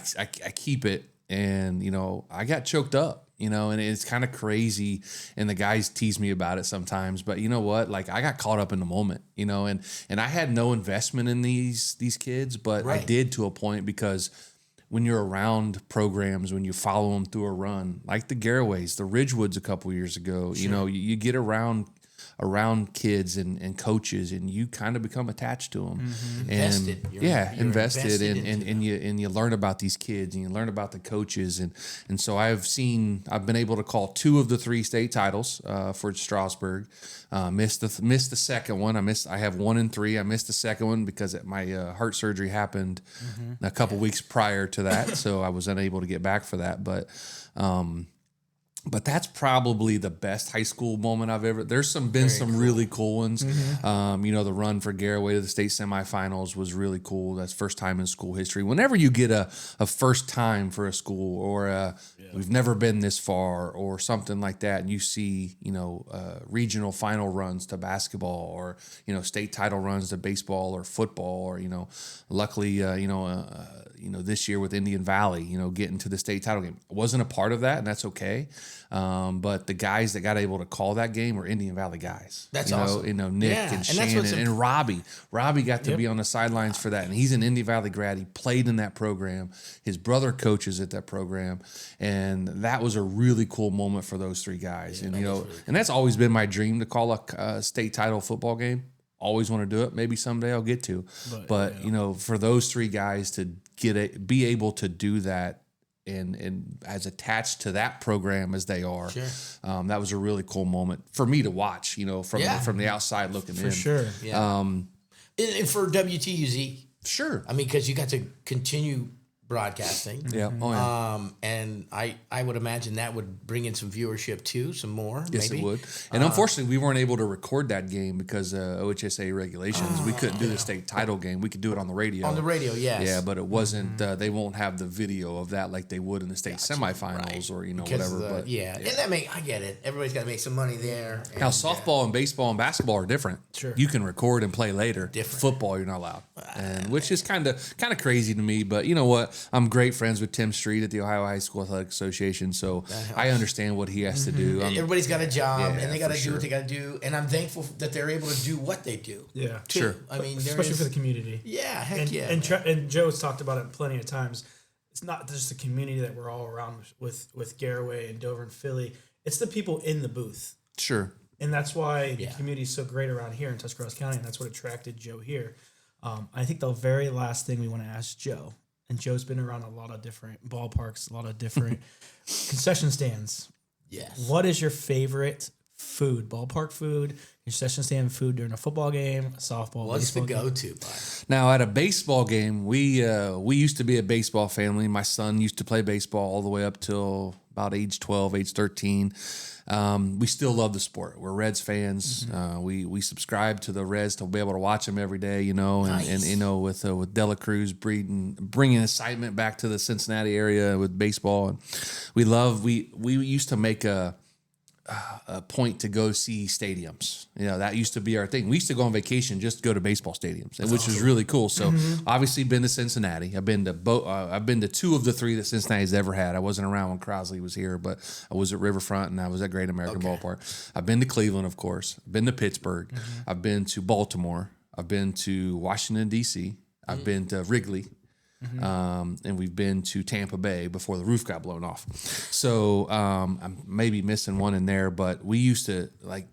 [SPEAKER 7] keep it, and I got choked up. And it's kind of crazy, and the guys tease me about it sometimes, but you know what? Like, I got caught up in the moment, and I had no investment in these kids, but I did to a point, because when you're around programs, when you follow them through a run, like the Garraways, the Ridgewoods a couple years ago, you get around kids and coaches, and you kind of become attached to them.
[SPEAKER 1] Invested.
[SPEAKER 7] And
[SPEAKER 1] You're
[SPEAKER 7] invested,
[SPEAKER 1] into
[SPEAKER 7] and you learn about these kids, and you learn about the coaches, and so I've been able to call 2 of the 3 state titles for Strasburg. Missed the second one. I have 1 and 3. I missed the second one because my heart surgery happened a couple weeks prior to that, so I was unable to get back for that. But that's probably the best high school moment I've ever. There's been some really cool ones. The run for Garraway to the state semifinals was really cool. That's first time in school history. Whenever you get a first time for a school, or we've never been this far, or something like that, and you see regional final runs to basketball, or state title runs to baseball or football, or luckily this year with Indian Valley, getting to the state title game. I wasn't a part of that, and that's okay. But the guys that got able to call that game were Indian Valley guys.
[SPEAKER 1] That's awesome.
[SPEAKER 7] Nick and Shannon and Robbie. Robbie got to be on the sidelines for that, and he's an Indian Valley grad. He played in that program. His brother coaches at that program, and that was a really cool moment for those 3 guys. And and that's always been my dream, to call a state title football game. Always want to do it. Maybe someday I'll get to. But for those 3 guys to be able to do that, and as attached to that program as they are, that was a really cool moment for me to watch. From the outside looking in.
[SPEAKER 5] For sure.
[SPEAKER 1] Yeah. And for WTUZ,
[SPEAKER 7] sure.
[SPEAKER 1] I mean, because you got to continue broadcasting.
[SPEAKER 7] Yeah. Oh, yeah.
[SPEAKER 1] And I would imagine that would bring in some viewership too, some more.
[SPEAKER 7] Yes,
[SPEAKER 1] maybe.
[SPEAKER 7] it would. And unfortunately, we weren't able to record that game because OHSA regulations. We couldn't do the state title game. We could do it on the radio.
[SPEAKER 1] On the radio, yes.
[SPEAKER 7] Yeah, but it wasn't. They won't have the video of that like they would in the state semifinals, or
[SPEAKER 1] Because
[SPEAKER 7] whatever.
[SPEAKER 1] and I get it. Everybody's got to make some money there.
[SPEAKER 7] Now, softball and baseball and basketball are different.
[SPEAKER 5] Sure.
[SPEAKER 7] You can record and play later.
[SPEAKER 1] Different.
[SPEAKER 7] Football, you're not allowed, and which is kind of crazy to me. But you know what? I'm great friends with Tim Street at the Ohio High School Athletic Association, so I understand what he has to do.
[SPEAKER 1] Everybody's got a job, and they got to
[SPEAKER 7] for
[SPEAKER 1] do what
[SPEAKER 7] sure.
[SPEAKER 1] they got to do. And I'm thankful that they're able to do what they do.
[SPEAKER 5] Yeah.
[SPEAKER 1] too.
[SPEAKER 7] Sure.
[SPEAKER 1] I mean,
[SPEAKER 5] Especially for the community.
[SPEAKER 1] Yeah, heck
[SPEAKER 5] And,
[SPEAKER 1] yeah.
[SPEAKER 5] and Joe's talked about it plenty of times. It's not just the community that we're all around with Garraway and Dover and Philly. It's the people in the booth.
[SPEAKER 7] Sure.
[SPEAKER 5] And that's why the community is so great around here in Tuscarawas County, and that's what attracted Joe here. I think the very last thing we want to ask Joe, and Joe's been around a lot of different ballparks, a lot of different concession stands.
[SPEAKER 1] Yes.
[SPEAKER 5] What is your favorite food, ballpark food, concession stand food during a football game, a softball,
[SPEAKER 1] What's the
[SPEAKER 5] baseball game?
[SPEAKER 1] go-to, bud?
[SPEAKER 7] Now, at a baseball game, we used to be a baseball family. My son used to play baseball all the way up till about age 12, age 13. We still love the sport. We're Reds fans. We subscribe to the Reds to be able to watch them every day, and with Dela Cruz bringing excitement back to the Cincinnati area with baseball. And we used to make point to go see stadiums. You know, that used to be our thing. We used to go on vacation just to go to baseball stadiums, which was really cool. So obviously been to Cincinnati. I've been to 2 of the 3 that Cincinnati's ever had. I wasn't around when Crosley was here, but I was at Riverfront and I was at Great American Ballpark. I've been to Cleveland, of course. I've been to Pittsburgh. I've been to Baltimore. I've been to Washington, D.C. I've been to Wrigley. And we've been to Tampa Bay before the roof got blown off. So I'm maybe missing one in there, but we used to, like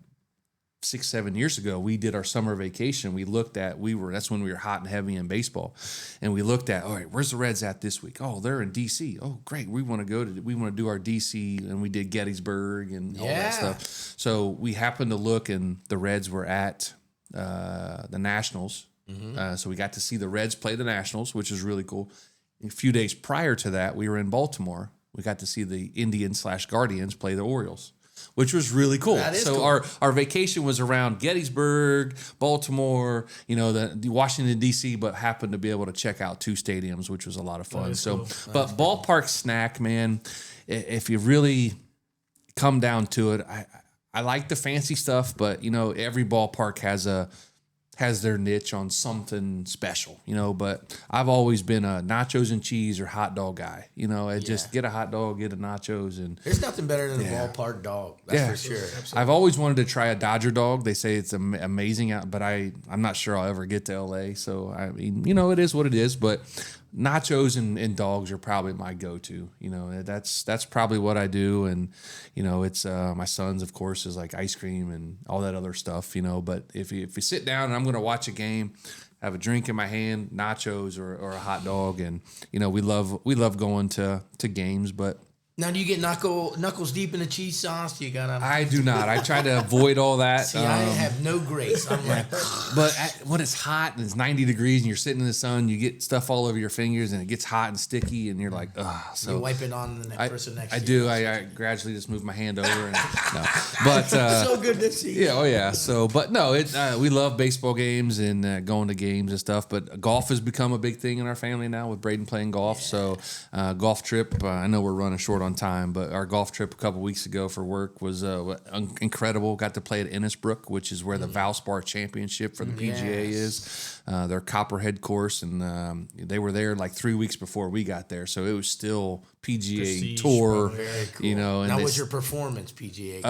[SPEAKER 7] 6-7 years ago, we did our summer vacation. That's when we were hot and heavy in baseball. And we looked at, all right, where's the Reds at this week? Oh, they're in DC. Oh, great. We want to do our DC, and we did Gettysburg and all that stuff. So we happened to look, and the Reds were at the Nationals. So we got to see the Reds play the Nationals, which is really cool. A few days prior to that, we were in Baltimore. We got to see the Indians/Guardians play the Orioles, which was really cool. So cool. Our vacation was around Gettysburg, Baltimore, the Washington, D.C., but happened to be able to check out 2 stadiums, which was a lot of fun. So, cool. But ballpark snack, man, if you really come down to it, I like the fancy stuff, but, every ballpark has their niche on something special, but I've always been a nachos and cheese or hot dog guy, just get a hot dog, get a nachos. And
[SPEAKER 1] there's nothing better than a ballpark dog. That's for sure. Absolutely.
[SPEAKER 7] I've always wanted to try a Dodger dog. They say it's amazing out, but I'm not sure I'll ever get to LA. So I mean, it is what it is, but nachos and dogs are probably my go-to. That's probably what I do. And, it's my son's, of course, is like ice cream and all that other stuff, but if you sit down and I'm going to watch a game, have a drink in my hand, nachos or a hot dog. And, we love going to games, but
[SPEAKER 1] now, do you get knuckles deep in the cheese sauce? Do you gotta?
[SPEAKER 7] I do not. I try to avoid all that.
[SPEAKER 1] See, I have no grace. I'm like,
[SPEAKER 7] but when it's hot and it's 90 degrees and you're sitting in the sun, you get stuff all over your fingers and it gets hot and sticky and you're like, ugh. So
[SPEAKER 1] you wipe it on the person next to you.
[SPEAKER 7] I do. I gradually just move my hand over and no. But
[SPEAKER 1] so good to see.
[SPEAKER 7] Yeah. Oh yeah. So, but no, we love baseball games and going to games and stuff. But golf has become a big thing in our family now with Braden playing golf. Yeah. So, golf trip. I know we're running short on time, but our golf trip a couple weeks ago for work was incredible. Got to play at Innisbrook, which is where the Valspar Championship for the PGA is. Their Copperhead course, and they were there like 3 weeks before we got there, so it was still PGA
[SPEAKER 5] Prestige,
[SPEAKER 7] Tour.
[SPEAKER 1] Very cool. And was your performance PGA?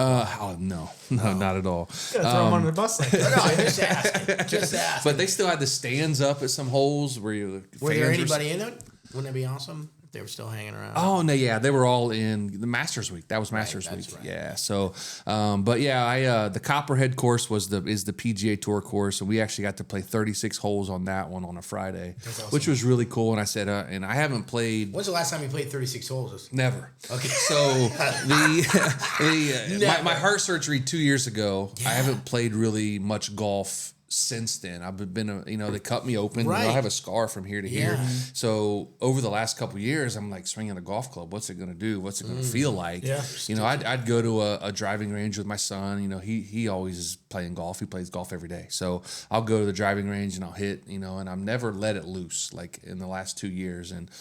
[SPEAKER 7] No, not at all.
[SPEAKER 5] Gotta throw them under the bus like that.
[SPEAKER 1] No, just ask.
[SPEAKER 7] But they still had the stands up at some holes where
[SPEAKER 1] were there anybody in it? Wouldn't it be awesome? They were still hanging around.
[SPEAKER 7] Oh no, yeah, they were all in the Masters week. That was Masters week. Right. Yeah. So, but yeah, the Copperhead course is the PGA Tour course, and we actually got to play 36 holes on that one on a Friday, awesome. Which was really cool. And I said, and I haven't played.
[SPEAKER 1] When's the last time you played 36 holes?
[SPEAKER 7] Never.
[SPEAKER 1] Okay.
[SPEAKER 7] So my heart surgery 2 years ago. Yeah. I haven't played really much golf since then. I've been, they cut me open.
[SPEAKER 1] Right.
[SPEAKER 7] I have a scar from here to here. So over the last couple of years, I'm like swinging a golf club. What's it going to do? What's it going to feel like?
[SPEAKER 5] Yeah.
[SPEAKER 7] I'd go to a driving range with my son. He always is playing golf. He plays golf every day. So I'll go to the driving range and I'll hit, and I've never let it loose like in the last 2 years. And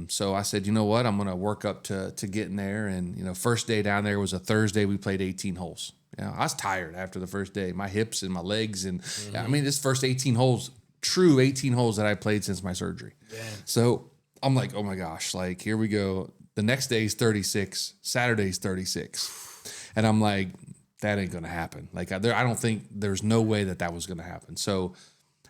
[SPEAKER 7] so I said, you know what? I'm going to work up to getting there. And, first day down there was a Thursday. We played 18 holes. I was tired after the first day, my hips and my legs. And I mean, this first 18 holes, true 18 holes that I played since my surgery. Yeah. So I'm like, oh my gosh, like, here we go. The next day is 36, Saturday's 36. And I'm like, that ain't going to happen. Like, I don't think there's no way that was going to happen. So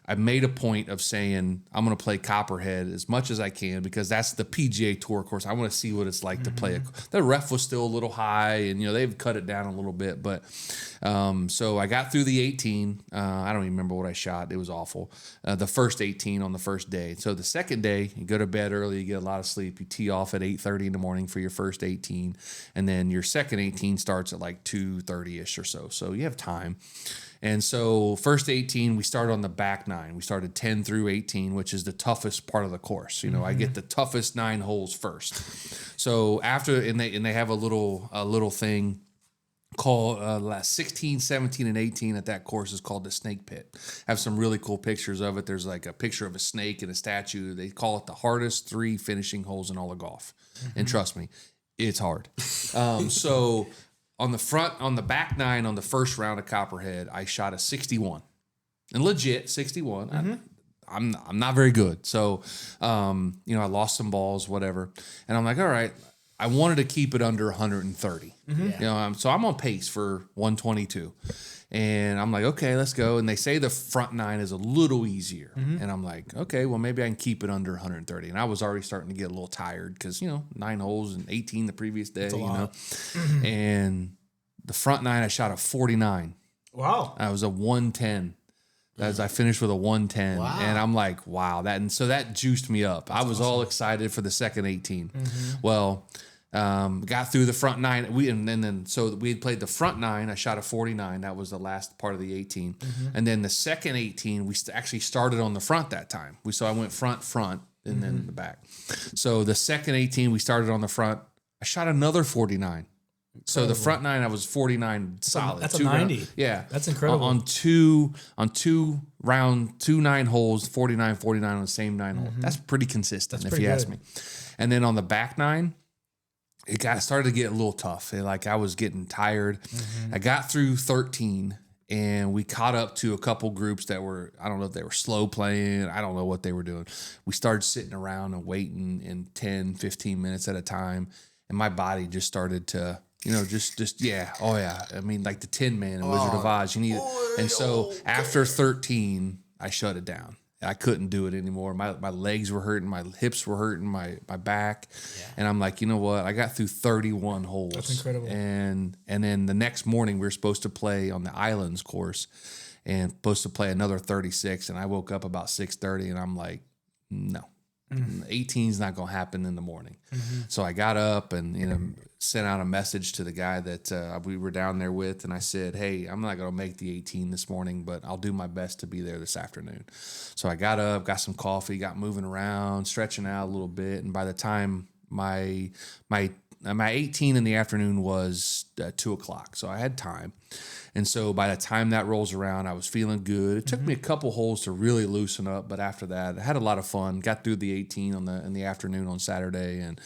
[SPEAKER 7] I made a point of saying I'm going to play Copperhead as much as I can because that's the PGA Tour course. I want to see what it's like to play. The ref was still a little high, and they've cut it down a little bit. But so I got through the 18. I don't even remember what I shot. It was awful. The first 18 on the first day. So the second day, you go to bed early, you get a lot of sleep. You tee off at 8:30 in the morning for your first 18, and then your second 18 starts at like 2:30ish or so. So you have time. And so first 18, we started on the back 9. We started 10 through 18, which is the toughest part of the course. I get the toughest 9 holes first. So after, and they have a little thing called 16, 17, and 18 at that course is called the Snake Pit. Have some really cool pictures of it. There's like a picture of a snake and a statue. They call it the hardest 3 finishing holes in all of golf. And trust me, it's hard. So on the back nine on the first round of Copperhead, I shot a 61, and legit 61. I'm not very good, so you know, I lost some balls, whatever, and I'm like, all right, I wanted to keep it under 130. You know, so I'm on pace for 122. And I'm like, okay, let's go. And they say the front nine is a little easier. And I'm like, okay, well, maybe I can keep it under 130. And I was already starting to get a little tired because, you know, 9 holes and 18 the previous day, you know. And the front nine, I shot a 49.
[SPEAKER 5] Wow.
[SPEAKER 7] I was a 110. As I finished with a 110.
[SPEAKER 1] Wow.
[SPEAKER 7] And I'm like, wow. So that juiced me up. I was all excited for the second 18. Well, got through the front nine. So we had played the front nine. I shot a 49. That was the last part of the 18. And then the second 18, we actually started on the front that time. So I went front, and then the back. So the second 18, we started on the front. I shot another 49. So the front nine, I was 49 solid.
[SPEAKER 5] That's a 90.
[SPEAKER 7] Yeah.
[SPEAKER 5] That's incredible.
[SPEAKER 7] On two 9 holes, 49 on the same 9 hole. That's pretty consistent, if
[SPEAKER 5] pretty
[SPEAKER 7] you ask
[SPEAKER 5] good.
[SPEAKER 7] me. And then on the back nine, it started to get a little tough. I was getting tired. I got through 13, and we caught up to a couple groups that were, I don't know if they were slow playing. I don't know what they were doing. We started sitting around and waiting in 10, 15 minutes at a time, and my body just started to, you know, yeah. Oh, yeah. I mean, like the Tin Man and Wizard of Oz. You need it. And so after 13, I shut it down. I couldn't do it anymore. My legs were hurting, my hips were hurting, my back. And I'm like, you know what? I got through 31 holes.
[SPEAKER 5] That's incredible.
[SPEAKER 7] And then the next morning we were supposed to play on the Islands course and supposed to play another 36. And I woke up about 6:30 and I'm like, no. 18 is not going to happen in the morning. So I got up and, you know, sent out a message to the guy that we were down there with. And I said, hey, I'm not going to make the 18 this morning, but I'll do my best to be there this afternoon. So I got up, got some coffee, got moving around, stretching out a little bit. And by the time my 18 in the afternoon was 2 o'clock. So I had time. And so by the time that rolls around, I was feeling good. It took me a couple holes to really loosen up, but after that, I had a lot of fun. Got through the 18 in the afternoon on Saturday, and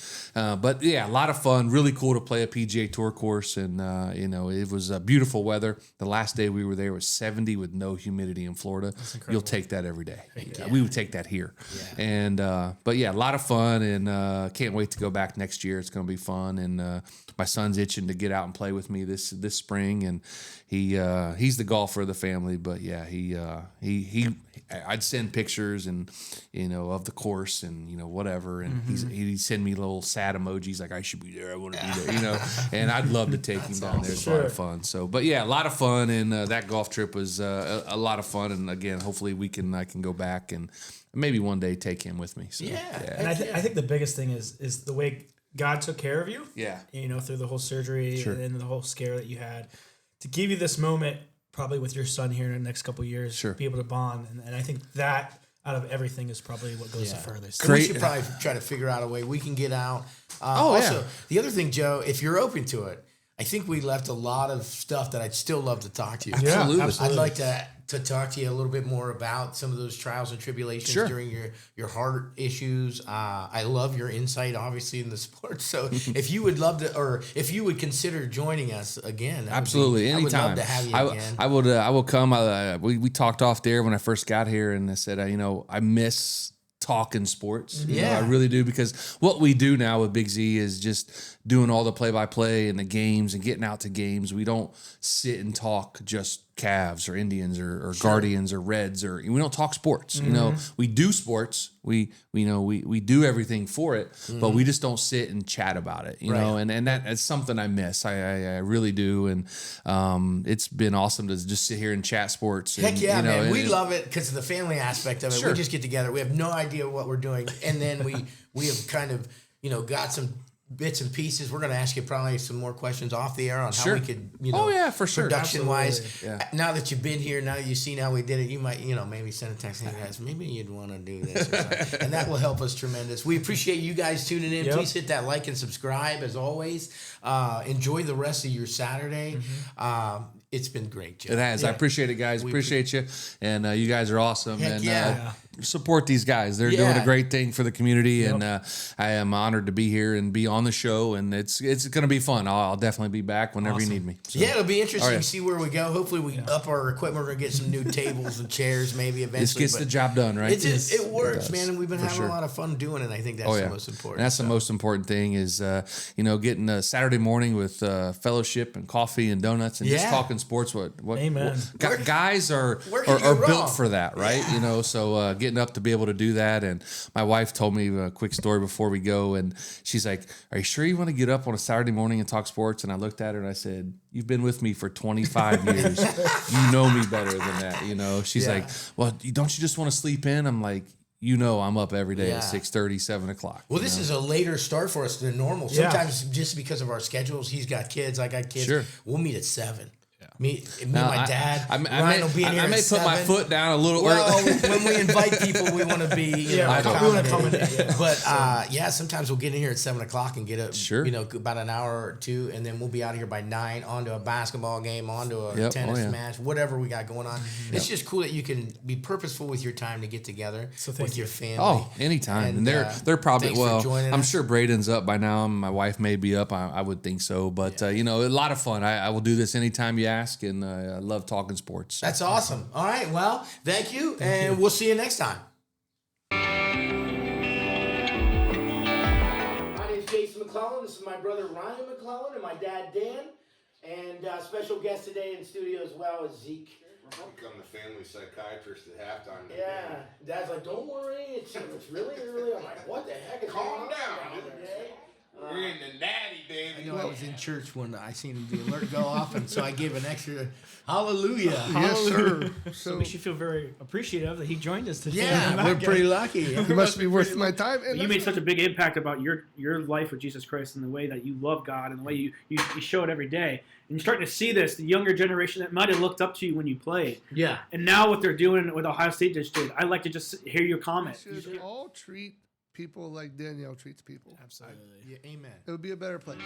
[SPEAKER 7] but yeah, a lot of fun. Really cool to play a PGA Tour course, and you know, it was beautiful weather. The last day we were there was 70 with no humidity in Florida. You'll take that every day. Yeah. We would take that here, and but yeah, a lot of fun, and can't wait to go back next year. It's going to be fun, and my son's itching to get out and play with me this spring, and he's the golfer of the family, but yeah, I'd send pictures and, you know, of the course and, you know, whatever. And he'd send me little sad emojis like, I should be there. I want to be there, you know, and I'd love to take him down there. It's a lot of fun. So, but yeah, a lot of fun. And that golf trip was a lot of fun. And again, hopefully I can go back and maybe one day take him with me. So,
[SPEAKER 5] And I think the biggest thing is the way God took care of you.
[SPEAKER 7] Yeah.
[SPEAKER 5] You know, through the whole surgery and the whole scare that you had, to give you this moment, probably with your son here in the next couple of years, be able to bond. And I think that out of everything is probably what goes the furthest.
[SPEAKER 1] We should probably try to figure out a way we can get out. The other thing, Joe, if you're open to it, I think we left a lot of stuff that I'd still love to talk to you.
[SPEAKER 5] Absolutely.
[SPEAKER 1] I'd like to talk to you a little bit more about some of those trials and tribulations during your heart issues. I love your insight, obviously, in the sport. So if you would love to, or if you would consider joining us again,
[SPEAKER 7] absolutely, anytime.
[SPEAKER 1] I would love to have you again.
[SPEAKER 7] I will come. We talked off there when I first got here, and I said, you know, I miss talking sports. You know, I really do, because what we do now with Big Z is just doing all the play-by-play and the games and getting out to games. We don't sit and talk just Cavs or Indians or Guardians or Reds, or we don't talk sports. You know, we do sports. We do everything for it, but we just don't sit and chat about it. You know, and that's something I miss. I really do, and it's been awesome to just sit here and chat sports.
[SPEAKER 1] Heck
[SPEAKER 7] and,
[SPEAKER 1] yeah,
[SPEAKER 7] you know,
[SPEAKER 1] man!
[SPEAKER 7] and,
[SPEAKER 1] We love it because of the family aspect of it. We just get together. We have no idea what we're doing, and then we have kind of, you know, got some bits and pieces. We're going to ask you probably some more questions off the air on how we could, you know,
[SPEAKER 7] for sure,
[SPEAKER 1] production wise. Now that you've been here, now that you've seen how we did it, you might, you know, maybe send a text, hey guys, maybe you'd want to do this or something. And that will help us tremendous. We appreciate you guys tuning in. Please hit that like and subscribe as always. Enjoy the rest of your Saturday. It's been great, Joe.
[SPEAKER 7] It has. I appreciate it, guys. Appreciate you. And you guys are awesome.
[SPEAKER 1] Heck
[SPEAKER 7] and
[SPEAKER 1] yeah.
[SPEAKER 7] support these guys. They're doing a great thing for the community. And I am honored to be here and be on the show. And it's going to be fun. I'll definitely be back whenever you need me. So.
[SPEAKER 1] Yeah, it'll be interesting to see where we go. Hopefully we up our equipment. We're going to get some new tables and chairs maybe eventually.
[SPEAKER 7] This gets the job done, right?
[SPEAKER 1] It works, man. And we've been having
[SPEAKER 7] sure.
[SPEAKER 1] a lot of fun doing it. I think that's the most important.
[SPEAKER 7] And that's the most important thing is, getting a Saturday morning with fellowship and coffee and donuts and just talking sports.
[SPEAKER 5] Amen.
[SPEAKER 7] Guys are built for that, right?
[SPEAKER 1] Yeah.
[SPEAKER 7] So getting up to be able to do that. And my wife told me a quick story before we go. And she's like, "Are you sure you want to get up on a Saturday morning and talk sports?" And I looked at her and I said, "You've been with me for 25 years. You know me better than that." She's like, "Well, don't you just want to sleep in?" I'm like, I'm up every day at 6:30, 7 o'clock.
[SPEAKER 1] Well, this is a later start for us than normal. Sometimes just because of our schedules, he's got kids, I got kids.
[SPEAKER 7] Sure.
[SPEAKER 1] We'll meet at 7. Me and my dad. Ryan will be in here
[SPEAKER 7] I may
[SPEAKER 1] at
[SPEAKER 7] put
[SPEAKER 1] 7.
[SPEAKER 7] my foot down a little
[SPEAKER 1] Well,
[SPEAKER 7] early.
[SPEAKER 1] when we invite people, we want to be,
[SPEAKER 5] we want to accommodate.
[SPEAKER 1] But sometimes we'll get in here at 7 o'clock and get up,
[SPEAKER 7] Sure.
[SPEAKER 1] About an hour or two, and then we'll be out of here by 9, onto a basketball game, onto a tennis match, whatever we got going on. It's just cool that you can be purposeful with your time to get together with your family.
[SPEAKER 7] Oh, anytime. And they're probably, I'm sure Braden's up by now. My wife may be up. I would think so. But, a lot of fun. I will do this anytime you ask, and I love talking sports.
[SPEAKER 1] That's awesome. All right. Well, thank you, and we'll see you next time. My name's Jason McClellan. This is my brother Ryan McClellan and my dad Dan. And special guest today in studio as well is Zeke.
[SPEAKER 2] Become the family psychiatrist at halftime.
[SPEAKER 1] Yeah. Dad's like, "Don't worry, it's really early." I'm like, "What the heck is
[SPEAKER 2] Calm
[SPEAKER 1] going on
[SPEAKER 2] down.
[SPEAKER 1] today?"
[SPEAKER 2] We're in the natty, baby.
[SPEAKER 3] I know I was in church when I seen the alert go off, and so I gave an extra hallelujah.
[SPEAKER 4] Yes, sir.
[SPEAKER 5] So it makes you feel very appreciative that he joined us today.
[SPEAKER 3] Yeah, we're pretty lucky.
[SPEAKER 4] It must be worth my time. And
[SPEAKER 6] You made such a big impact about your life with Jesus Christ and the way that you love God and the way you show it every day. And you're starting to see this, the younger generation that might have looked up to you when you played.
[SPEAKER 1] Yeah.
[SPEAKER 6] And now what they're doing with Ohio State just did, I'd like to just hear your comment.
[SPEAKER 4] we should all treat people like Danielle treats people.
[SPEAKER 5] Absolutely.
[SPEAKER 3] Yeah, amen.
[SPEAKER 4] It would be a better place.